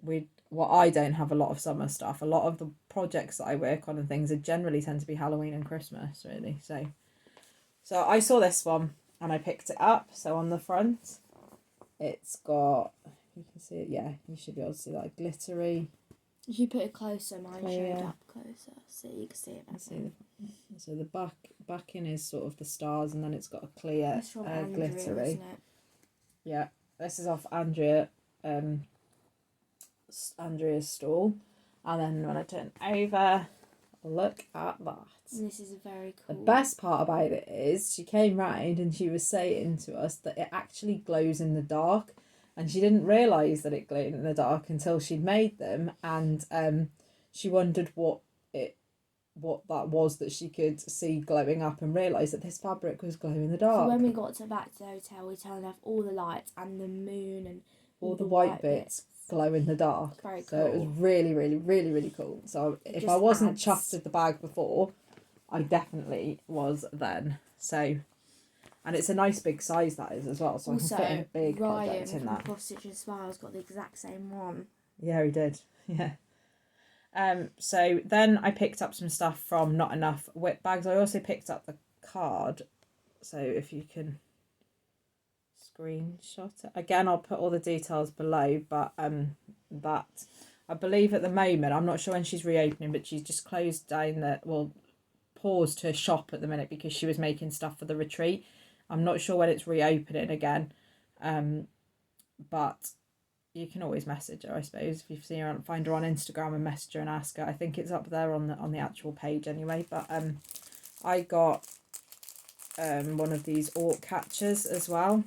I don't have a lot of summer stuff. A lot of the projects that I work on and things generally tend to be Halloween and Christmas, really. So I saw this one and I picked it up. So on the front, it's got, you can see it, yeah, you should be able to see that, glittery. If you put it closer, mine Clear. showed up closer, so you can see it better. So the backing is sort of the stars, and then it's got a clear, It's from Andrea, glittery. isn't it? Yeah, this is off Andrea's stall, and then when I turn over, look at that. And this is very cool. The best part about it is she came round and she was saying to us that it actually glows in the dark, and she didn't realise that it glowed in the dark until she'd made them, and she wondered what that was that she could see glowing up, and realised that this fabric was glow in the dark. So when we got back to the hotel, we turned off all the lights and the moon and all the white bits glow in the dark. Very cool. So it was really, really, really, really cool. So if I wasn't chuffed with the bag before, I definitely was then. So, and it's a nice big size that is as well, so also, I can fit a big project in that. Ryan from Cottage Smiles got the exact same one. Yeah, he did. Yeah. So then I picked up some stuff from Not Enough Whip Bags. I also picked up the card. So if you can screenshot it. Again, I'll put all the details below, but that I believe at the moment, I'm not sure when she's reopening, but she's just closed down paused her shop at the minute because she was making stuff for the retreat. I'm not sure when it's reopening again, but you can always message her, I suppose, if you see her, find her on Instagram and message her and ask her. I think it's up there on the actual page anyway. But I got one of these orc catchers as well.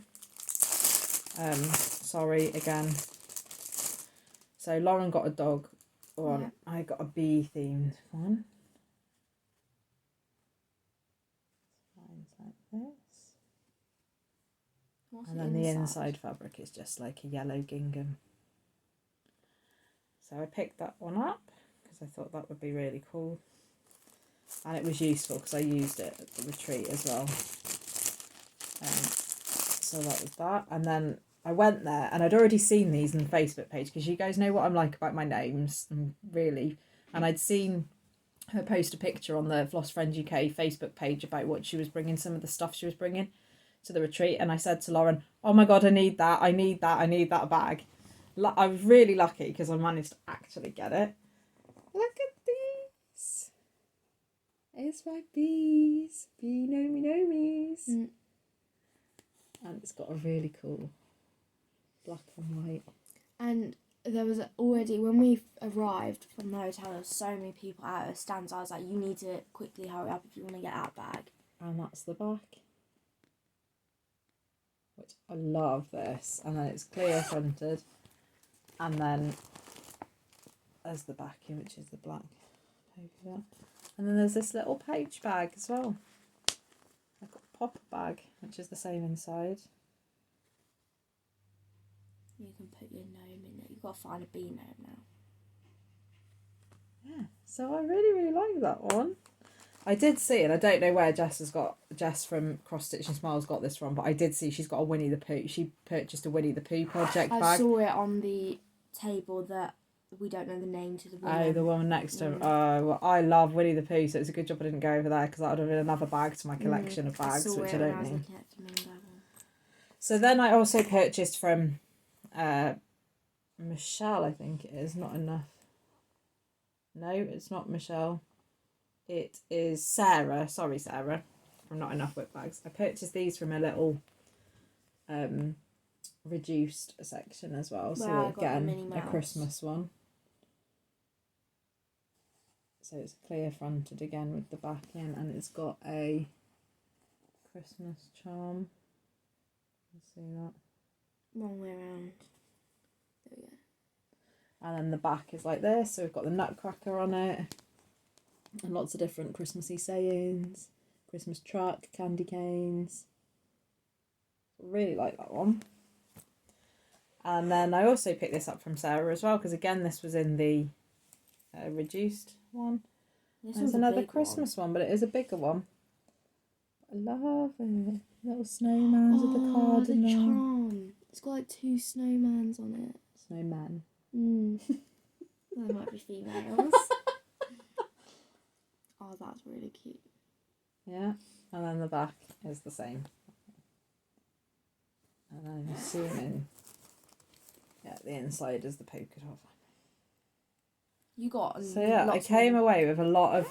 Sorry again. So Lauren got a dog one. Yeah. I got a bee themed one. Like this. And then the inside fabric is just like a yellow gingham. So I picked that one up because I thought that would be really cool. And it was useful because I used it at the retreat as well. So that was that. And then I went there and I'd already seen these on the Facebook page because you guys know what I'm like about my names, really. And I'd seen her post a picture on the Floss Friends UK Facebook page about what she was bringing, some of the stuff she was bringing to the retreat, and I said to Lauren, oh my god, I need that bag. I was really lucky because I managed to actually get it. Look at these. It's my bees. Bee nomies. And it's got a really cool black and white. And there was already, when we arrived from the hotel, there was so many people out of stands. I was like, you need to quickly hurry up if you want to get that bag. And that's the back. Which I love this. And then it's clear fronted. And then there's the backing, which is the black paper. And then there's this little pouch bag as well. I've got a popper bag, which is the same inside. You can put your gnome in it. You've got to find a bee gnome now. Yeah, so I really like that one. I did see, and I don't know where Jess from Cross Stitch and Smiles got this from, but I did see she's got a Winnie the Pooh. She purchased a Winnie the Pooh project bag. I saw it on the table that we don't know the name to the woman. Oh, the woman next to her. Oh, well, I love Winnie the Pooh, so it's a good job I didn't go over there because that would have been another bag to my collection of bags, which I don't need. So then I also purchased from Michelle, I think it is. Not enough. No, it's not Michelle. It is Sarah. Sorry, Sarah, from Not Enough Whip Bags. I purchased these from a little reduced section as well. So again, a Christmas one. So it's clear fronted again with the back in, and it's got a Christmas charm. See that? Wrong way around. There we go. And then the back is like this, so we've got the nutcracker on it, and lots of different Christmassy sayings, Christmas truck, candy canes. Really like that one. And then I also picked this up from Sarah as well, because again this was in the reduced one. There's another Christmas one, but it is a bigger one. I love it. Little snowmans with the card in the there. charm. It's got like 2 snowmans on it. Snowman. They might be females. Oh, that's really cute. Yeah, and then the back is the same. And then I'm assuming, yeah, the inside is the polka dot. You got so yeah, I came away with a lot of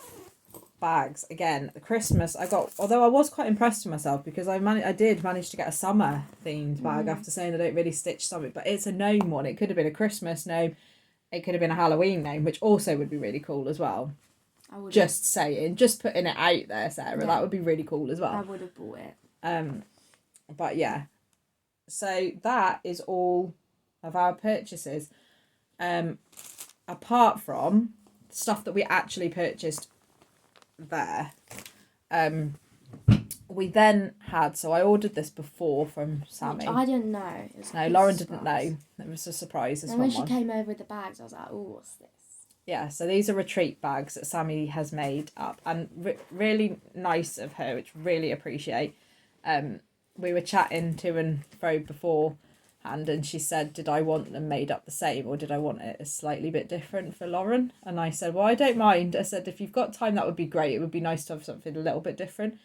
bags. Again, the Christmas I got, although I was quite impressed with myself because I did manage to get a summer themed bag after saying I don't really stitch something, but it's a gnome one. It could have been a Christmas gnome, it could have been a Halloween gnome, which also would be really cool as well. Just saying, just putting it out there, Sarah, yeah. That would be really cool as well. I would have bought it. But yeah, so that is all of our purchases. Apart from stuff that we actually purchased there. We then had, so I ordered this before from Sami. I didn't know. No, Lauren didn't know. It was a surprise. And when she came over with the bags, I was like, oh, what's this? Yeah, so these are retreat bags that Sami has made up, and really nice of her, which really appreciate. We were chatting to and fro beforehand, and she said, did I want them made up the same, or did I want it a slightly bit different for Lauren? And I said, well, I don't mind. I said, if you've got time, that would be great. It would be nice to have something a little bit different.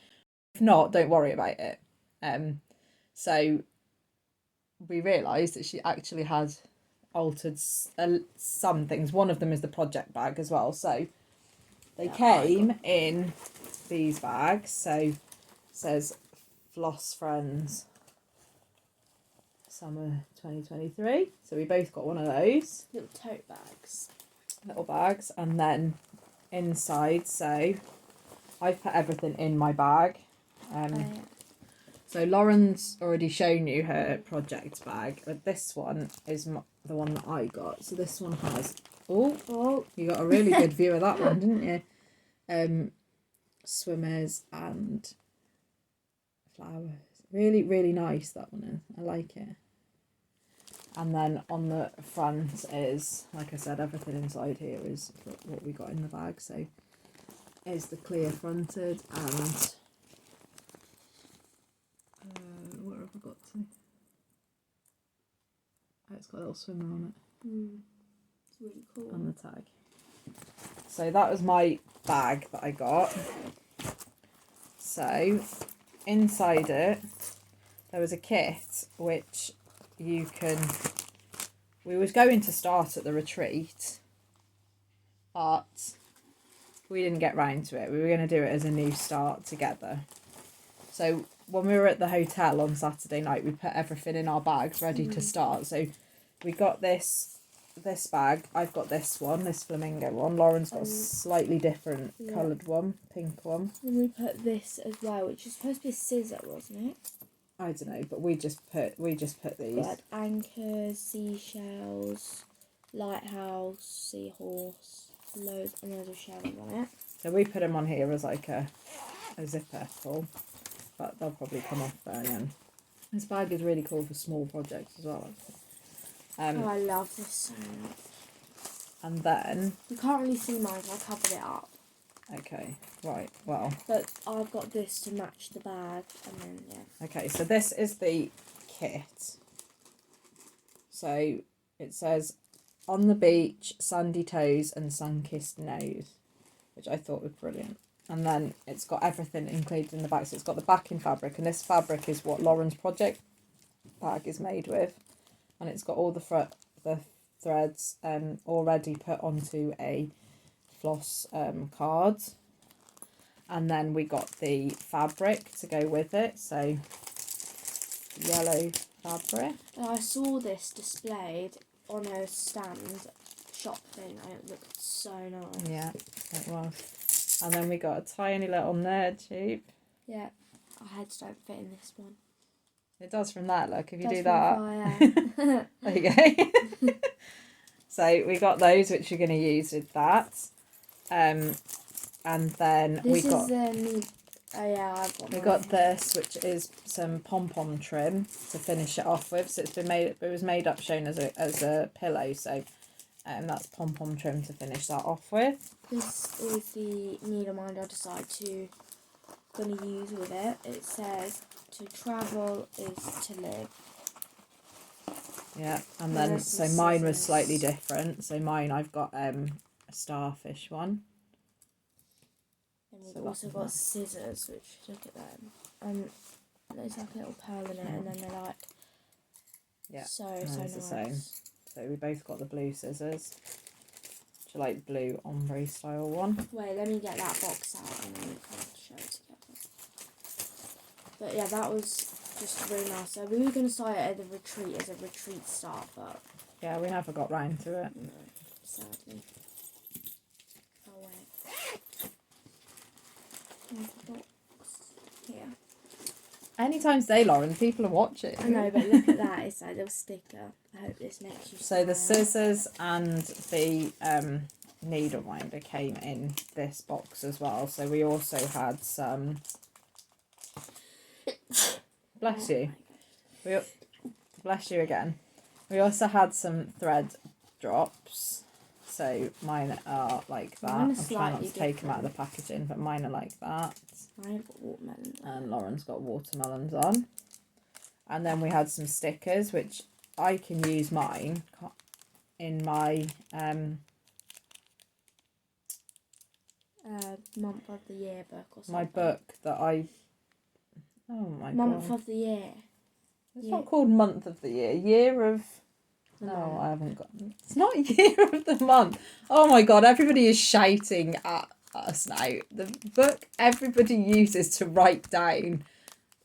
If not, don't worry about it. So we realised that she actually had altered some things. One of them is the project bag as well. So they came in these bags. So it says Floss Friends Summer 2023. So we both got one of those. Little tote bags. Little bags. And then inside, so I've put everything in my bag. So Lauren's already shown you her project bag, but this one is the one that I got. So this one has, oh, you got a really good view of that one, didn't you? Swimmers and flowers. Really, really nice, that one is. I like it. And then on the front is, like I said, everything inside here is what we got in the bag. So is the clear fronted and what have I got to? Oh, it's got a little swimmer on it. It's really cool. On the tag. So that was my bag that I got. So inside it, there was a kit which you can. We was going to start at the retreat, but we didn't get round to it. We were going to do it as a new start together. So when we were at the hotel on Saturday night, we put everything in our bags ready to start. So we got this bag. I've got this one, this flamingo one. Lauren's got a slightly different coloured one, pink one. And we put this as well, which is supposed to be a scissor, wasn't it? I don't know, but we just put these. Got anchors, seashells, lighthouse, seahorse, loads of shells on it. So we put them on here as like a zipper pull, but they'll probably come off there again. This bag is really cool for small projects as well. Oh, I love this so much. And then... You can't really see mine because I covered it up. Okay, right, well... But I've got this to match the bag, and then, yeah. Okay, so this is the kit. So it says, on the beach, sandy toes and sun-kissed nose, which I thought was brilliant. And then it's got everything included in the bag. So it's got the backing fabric, and this fabric is what Lauren's project bag is made with. And it's got all the threads already put onto a floss card. And then we got the fabric to go with it, so yellow fabric. And I saw this displayed on a stand shop thing and it looked so nice. Yeah, it was. And then we got a tiny little nerd tube. Yeah, our heads don't fit in this one. It does from that, look, if you do that. that. There you go. So we got those, which we're going to use with that. And then we got we got this, which is some pom-pom trim to finish it off with. So it was made up shown as a pillow, so that's pom-pom trim to finish that off with. This is the needle minder I decided to use with it. It says to travel is to live. Yeah, and then so mine was slightly different. So mine, I've got a starfish one. And we've also got scissors, which, look at them. There's like a little pearl in it, and then they're like, so nice. The same. So we both got the blue scissors. Which are like blue ombre style one. Wait, let me get that box out and then we can show it together. But yeah, that was just really nice. So we were going to start it at the retreat as a retreat start, but... Yeah, we never got round to it. No, sadly. Oh, wait. There's the box here. Anytime today, Lauren, people are watching. I know, but look at that. It's a little sticker. I hope this makes you smile. So the scissors and the needle minder came in this box as well. So we also had some... Bless you. Bless you again. We also had some thread drops. So mine are like that. I'm trying not to take them out of the packaging, but mine are like that. I've got watermelons. And Lauren's got watermelons on. And then we had some stickers, which I can use mine in my month of the year book or something. my book that I... Oh my god. Month of the year. It's not called month of the year. Year of... No, I haven't got... It's not year of the month. Oh my god, everybody is shouting at us now. The book everybody uses to write down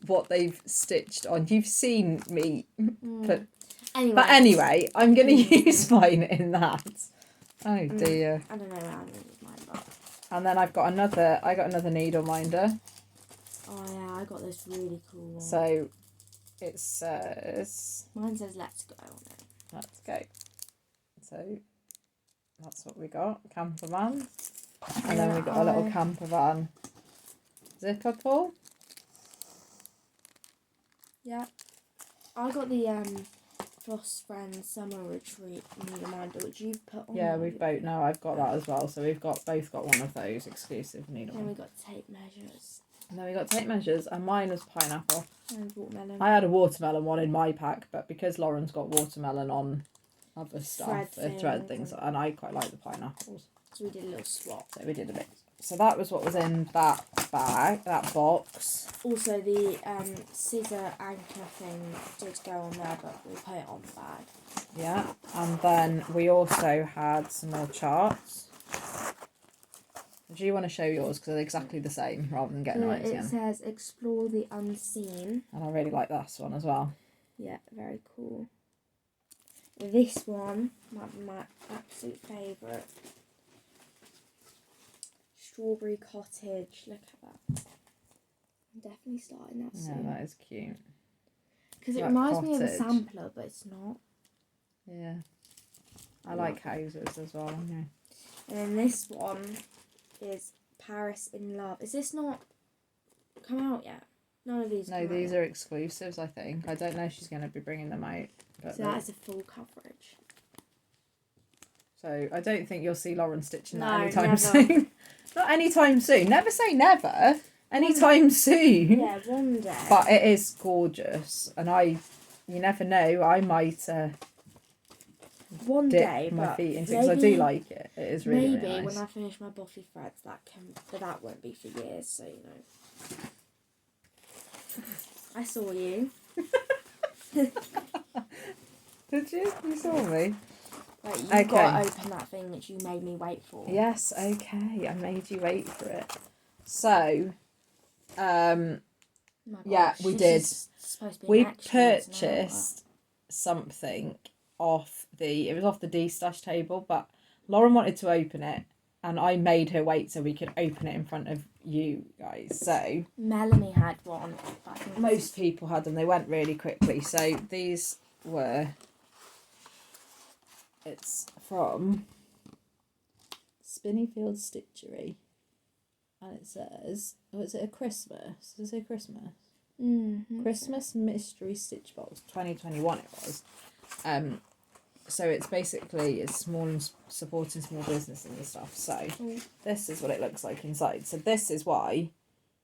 what they've stitched on. You've seen me put... But anyway, I'm going to use mine in that. Oh dear. I don't know where I'm going to use mine, but... And then I got another needle minder. Oh yeah, I got this really cool one. So it says... Mine says let's go on it. Let's go. So that's what we got, camper van. And then we got a little camper van zipper pull. Yeah. I got the Floss Friends Summer Retreat needle minder, which you've put on. Yeah, we've both... No, I've got that as well. So we've both got one of those exclusive needle. Then we got tape measures. And then we got tape measures, and mine was pineapple. And watermelon. I had a watermelon one in my pack, but because Lauren's got watermelon on other stuff, thread things, and I quite like the pineapples. So we did a little swap. So we did a bit. So that was what was in that bag, that box. Also the scissor anchor thing did go on there, but we'll put it on the bag. Yeah, and then we also had some more charts. Do you want to show yours? Because they're exactly the same, rather than getting right again. It says explore the unseen. And I really like this one as well. Yeah, very cool. This one might be my absolute favourite. Strawberry cottage. Look at that. I'm definitely starting that soon. Yeah, that is cute. Because it reminds me of a sampler, but it's not. Yeah. I like houses as well. Yeah. And then this one is Paris in Love. Is this not come out yet? None of these. No, these are exclusives, I think. I don't know if she's going to be bringing them out. But so that is a full coverage. So I don't think you'll see Lauren stitching that No, anytime never. soon. Not anytime soon. Never say never. Anytime soon. Yeah, one day. But it is gorgeous. And you never know, I might one dip day, my but feet into it, because I do like it. It is really, maybe really nice. when I finish my buffy threads, but that won't be for years, so you know. I saw you. Did you? You saw me? Right, you've got to open that thing which you made me wait for. Yes, okay. I made you wait for it. So, yeah, we did. We purchased something off the D-stash table, but Lauren wanted to open it, and I made her wait so we could open it in front of you guys. So Melanie had one. Most people had them. They went really quickly. So these were... It's from Spinneyfield Stitchery. And it says... Oh, is it a Christmas? Does it say Christmas? Mm-hmm. Christmas Mystery Stitch Box. 2021 it was. So it's basically small and supporting small businesses and stuff. So this is what it looks like inside. So this is why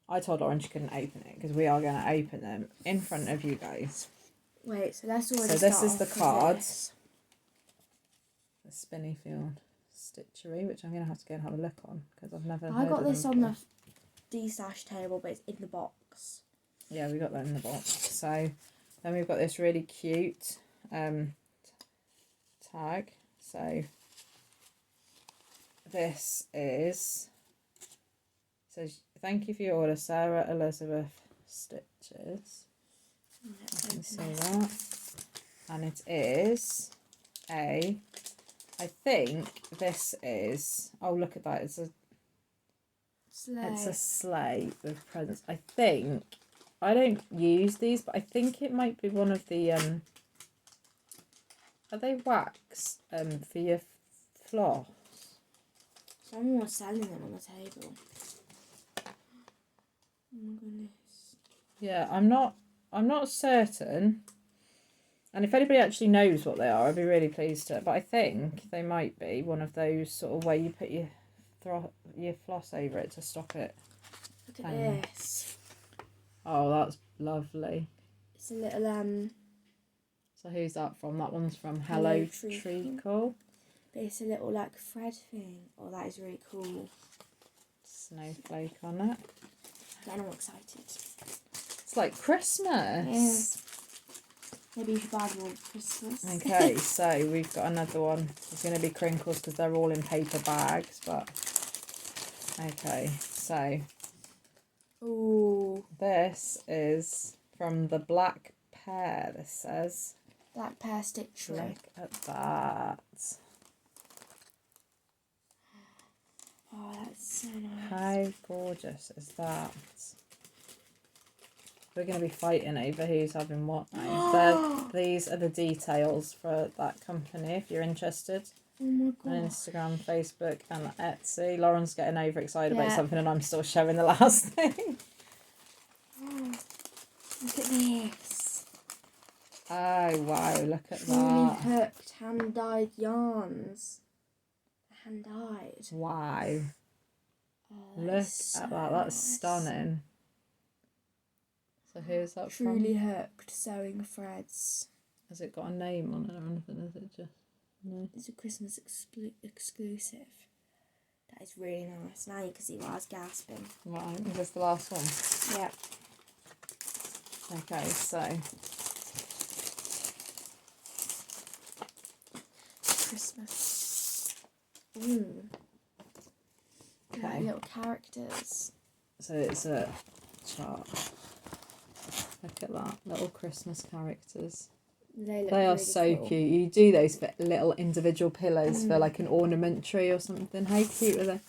I told Lauren she couldn't open it, because we are going to open them in front of you guys. Wait, so let's already So this is the card. This. The Spinneyfield Stitchery, which I'm going to have to go and have a look on, because I've never I heard got of this them on before. the D-stash table, but it's in the box. Yeah, we got that in the box. So then we've got this really cute tag. So this is... says, thank you for your order, Sarah Elizabeth Stitches. You can see that. And it is I think this is... Oh, look at that. It's a sleigh with presents. I think... I don't use these, but I think it might be one of the... Are they wax for your floss? Someone was selling them on the table. Oh my goodness. Yeah, I'm not certain. And if anybody actually knows what they are, I'd be really pleased to. But I think they might be one of those sort of where you put your floss over it to stop it. Look at this. Oh, that's lovely. It's a little So who's that from? That one's from Hello Treacle. But it's a little like thread thing. Oh, that is really cool. Snowflake on it. Getting all excited. It's like Christmas. Yeah. Maybe you should buy them all for Christmas. Okay, so we've got another one. It's going to be crinkles because they're all in paper bags, but... Okay, so... Ooh. This is from the Black Pear, this says. Black Pear Stitchery. Look at that. Oh, that's so nice. How gorgeous is that? We're going to be fighting over who's having what now. These are the details for that company, if you're interested. Oh my god. On Instagram, Facebook and Etsy. Lauren's getting overexcited about Yeah. something and I'm still showing the last thing. Oh, look at this. Oh wow, look at Truly that. hooked, hand-dyed yarns. Hand-dyed. Wow. Oh, Look at that, that's stunning. So who's that Truly from? hooked sewing threads. Has it got a name on it or anything? Is it just... No. It's a Christmas exclusive. That is really nice. Now you can see why I was gasping. Right, is this the last one? Yep. Okay, so... Christmas. Ooh. Okay. Like little characters. So it's a chart. Look at that, little Christmas characters. They are really so cool. cute. You do those for little individual pillows for like an ornament tree or something. How cute are they?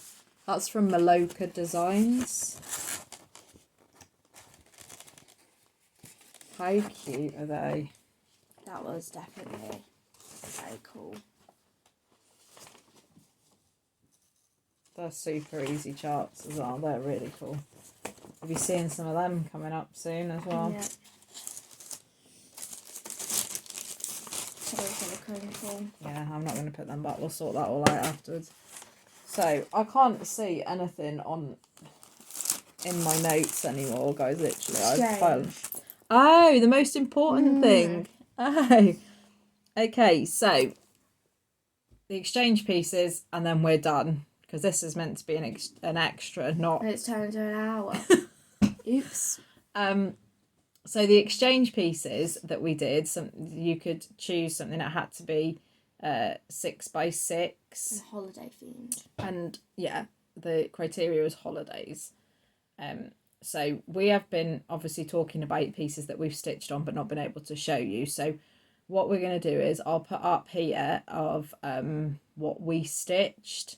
That's from Maloka Designs. How cute are they? That was definitely very cool. They're super easy charts as well. They're really cool. You'll be seeing some of them coming up soon as well. Yeah. Cool. Yeah, I'm not going to put them back. We'll sort that all out afterwards. So, I can't see anything in my notes anymore, guys, literally. Oh, the most important thing. Oh. Okay, so the exchange pieces, and then we're done. Because this is meant to be an extra, not... And it's turned into an hour. Oops. So the exchange pieces that we did, you could choose something that had to be 6 by 6. And holiday themed. And yeah, the criteria is holidays. So we have been obviously talking about pieces that we've stitched on but not been able to show you. So what we're going to do is I'll put up here of what we stitched,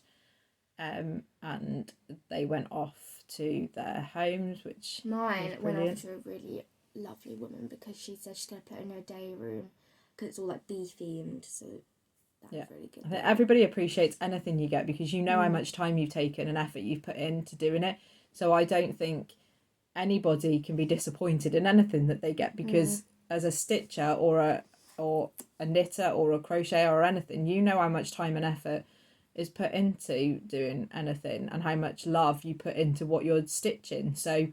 and they went off to their homes, which mine went off to a really lovely woman because she said she's going to put it in her day room because it's all like bee themed, so that was really good. I think everybody appreciates anything you get because you know how much time you've taken and effort you've put into doing it, so I don't think anybody can be disappointed in anything that they get because as a stitcher or a knitter or a crocheter or anything, you know how much time and effort is put into doing anything and how much love you put into what you're stitching. So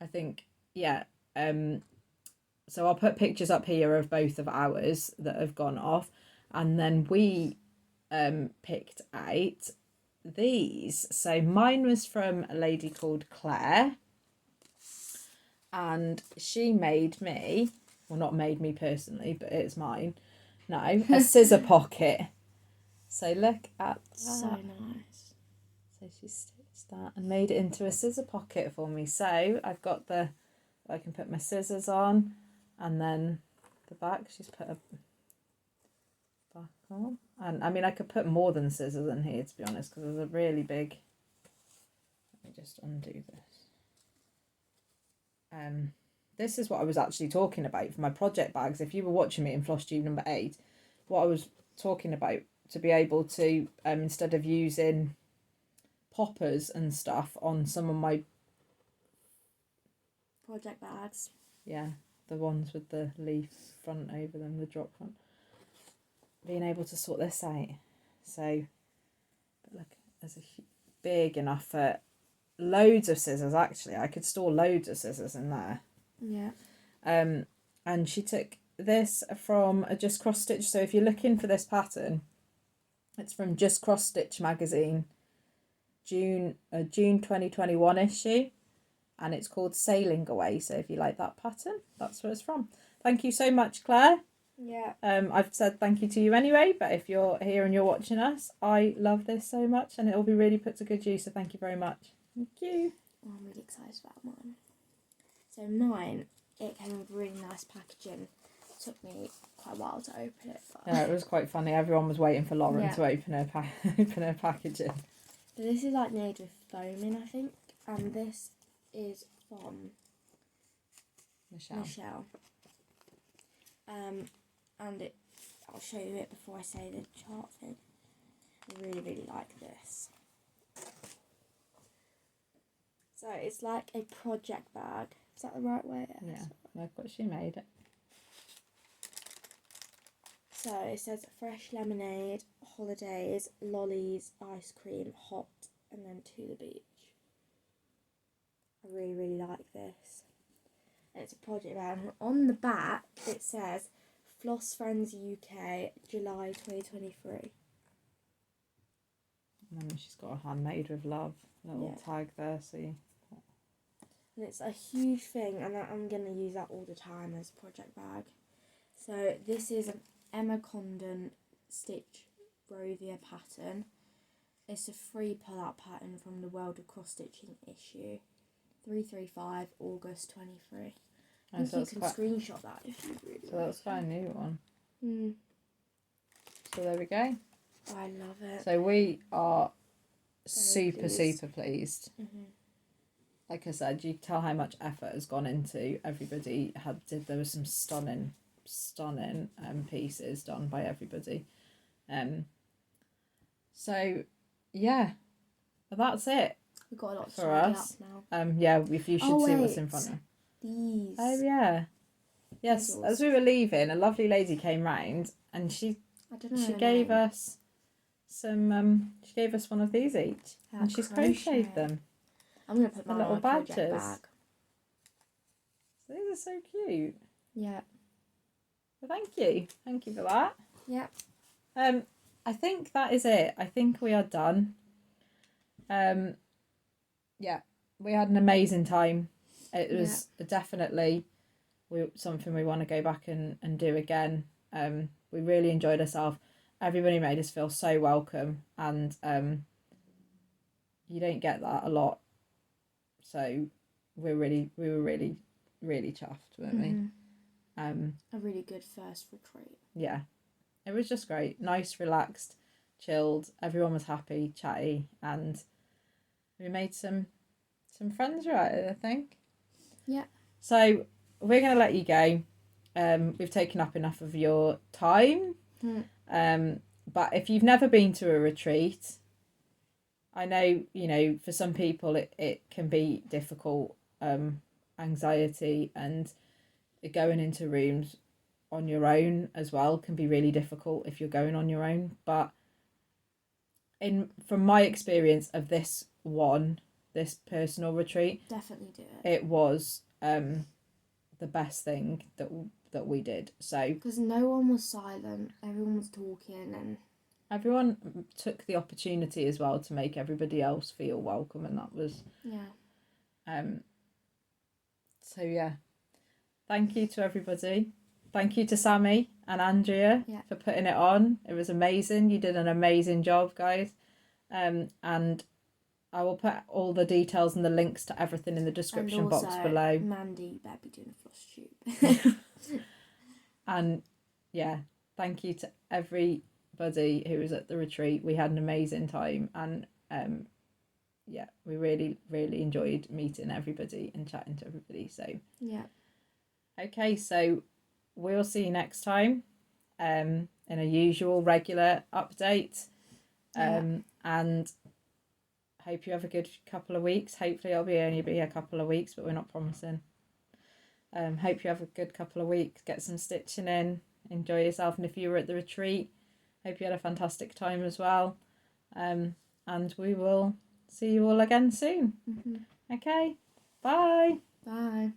I think so I'll put pictures up here of both of ours that have gone off, and then we picked out these. So mine was from a lady called Claire, and she made me, well, not made me personally, but it's mine now, a scissor pocket. So look at that. So nice. So she stitched that and made it into a scissor pocket for me. So I've got I can put my scissors on, and then the back, she's put a back on. And I mean, I could put more than scissors in here, to be honest, because there's a really big... Let me just undo this. This is what I was actually talking about for my project bags. If you were watching me in Flosstube number 8, what I was talking about, to be able to, instead of using poppers and stuff on some of my project bags, the ones with the leaf front over them, the drop front, being able to sort this out. So, but look, there's a big enough for loads of scissors. Actually, I could store loads of scissors in there. Yeah. And she took this from a Just Cross Stitch. So if you're looking for this pattern, it's from Just Cross Stitch magazine, June 2021 issue, and it's called Sailing Away. So if you like that pattern, that's where it's from. Thank you so much, Claire. Yeah. I've said thank you to you anyway, but if you're here and you're watching us, I love this so much and it will be really put to good use, so thank you very much. Thank you. Oh, I'm really excited about mine. So mine, it came with really nice packaging. It took me quite a while to open it. But... Yeah, it was quite funny. Everyone was waiting for Lauren to open her packaging. But this is like made with foaming, I think, and this is from Michelle. And I'll show you it before I say the chart thing. I really, really like this. So it's like a project bag. Is that the right way? Yeah, look what she made it. So it says fresh lemonade, holidays, lollies, ice cream, hot, and then to the beach. I really, really like this. And it's a project bag. And on the back it says Floss Friends UK, July 2023. And then she's got a handmade with love little tag there, see. And it's a huge thing, and I'm going to use that all the time as a project bag. So this is an Emma Condon Stitch Rovia pattern. It's a free pull-out pattern from the World of Cross Stitching issue, 335 August 23. I think you can screenshot that if you really want. So that's quite a new one. Mm. So there we go. I love it. So we are super pleased. Mm-hmm. Like I said, you can tell how much effort has gone into everybody. There was some stunning pieces done by everybody. So yeah, But that's it We've got a lot to for tidy us. up now. Yeah, if you should see what's in front of. These. Oh yeah. Yes, Puzzles. as we were leaving, a lovely lady came round and she gave us some she gave us one of these each. And she's crocheted them. I'm gonna put the mine little on a badges. project bag. So these are so cute. Yeah. Well, thank you for that. Yeah. I think that is it. I think we are done. Yeah, we had an amazing time. It was definitely something we want to go back and do again. We really enjoyed ourselves. Everybody made us feel so welcome, and you don't get that a lot. So we were really chuffed, weren't we? A really good first retreat. Yeah, it was just great. Nice, relaxed, chilled. Everyone was happy, chatty, and we made some friends out of it, I think. Yeah. So we're going to let you go. We've taken up enough of your time. But if you've never been to a retreat, I know, you know, for some people it can be difficult, anxiety, and going into rooms on your own as well can be really difficult if you're going on your own. But from my experience of this personal retreat, definitely do it. It was the best thing that we did. So because no one was silent, everyone was talking, and everyone took the opportunity as well to make everybody else feel welcome, and that was so yeah, thank you to everybody. Thank you to Sami and Andrea for putting it on. It was amazing. You did an amazing job, guys. And I will put all the details and the links to everything in the description box below. Mandy better be doing a Flosstube. And yeah, thank you to everybody who was at the retreat. We had an amazing time, and yeah, we really enjoyed meeting everybody and chatting to everybody. So yeah, okay, so we'll see you next time in a usual regular update. And hope you have a good couple of weeks. Hopefully it'll only be a couple of weeks, but we're not promising. Hope you have a good couple of weeks. Get some stitching in. Enjoy yourself. And if you were at the retreat, hope you had a fantastic time as well. And we will see you all again soon. Okay. Bye. Bye.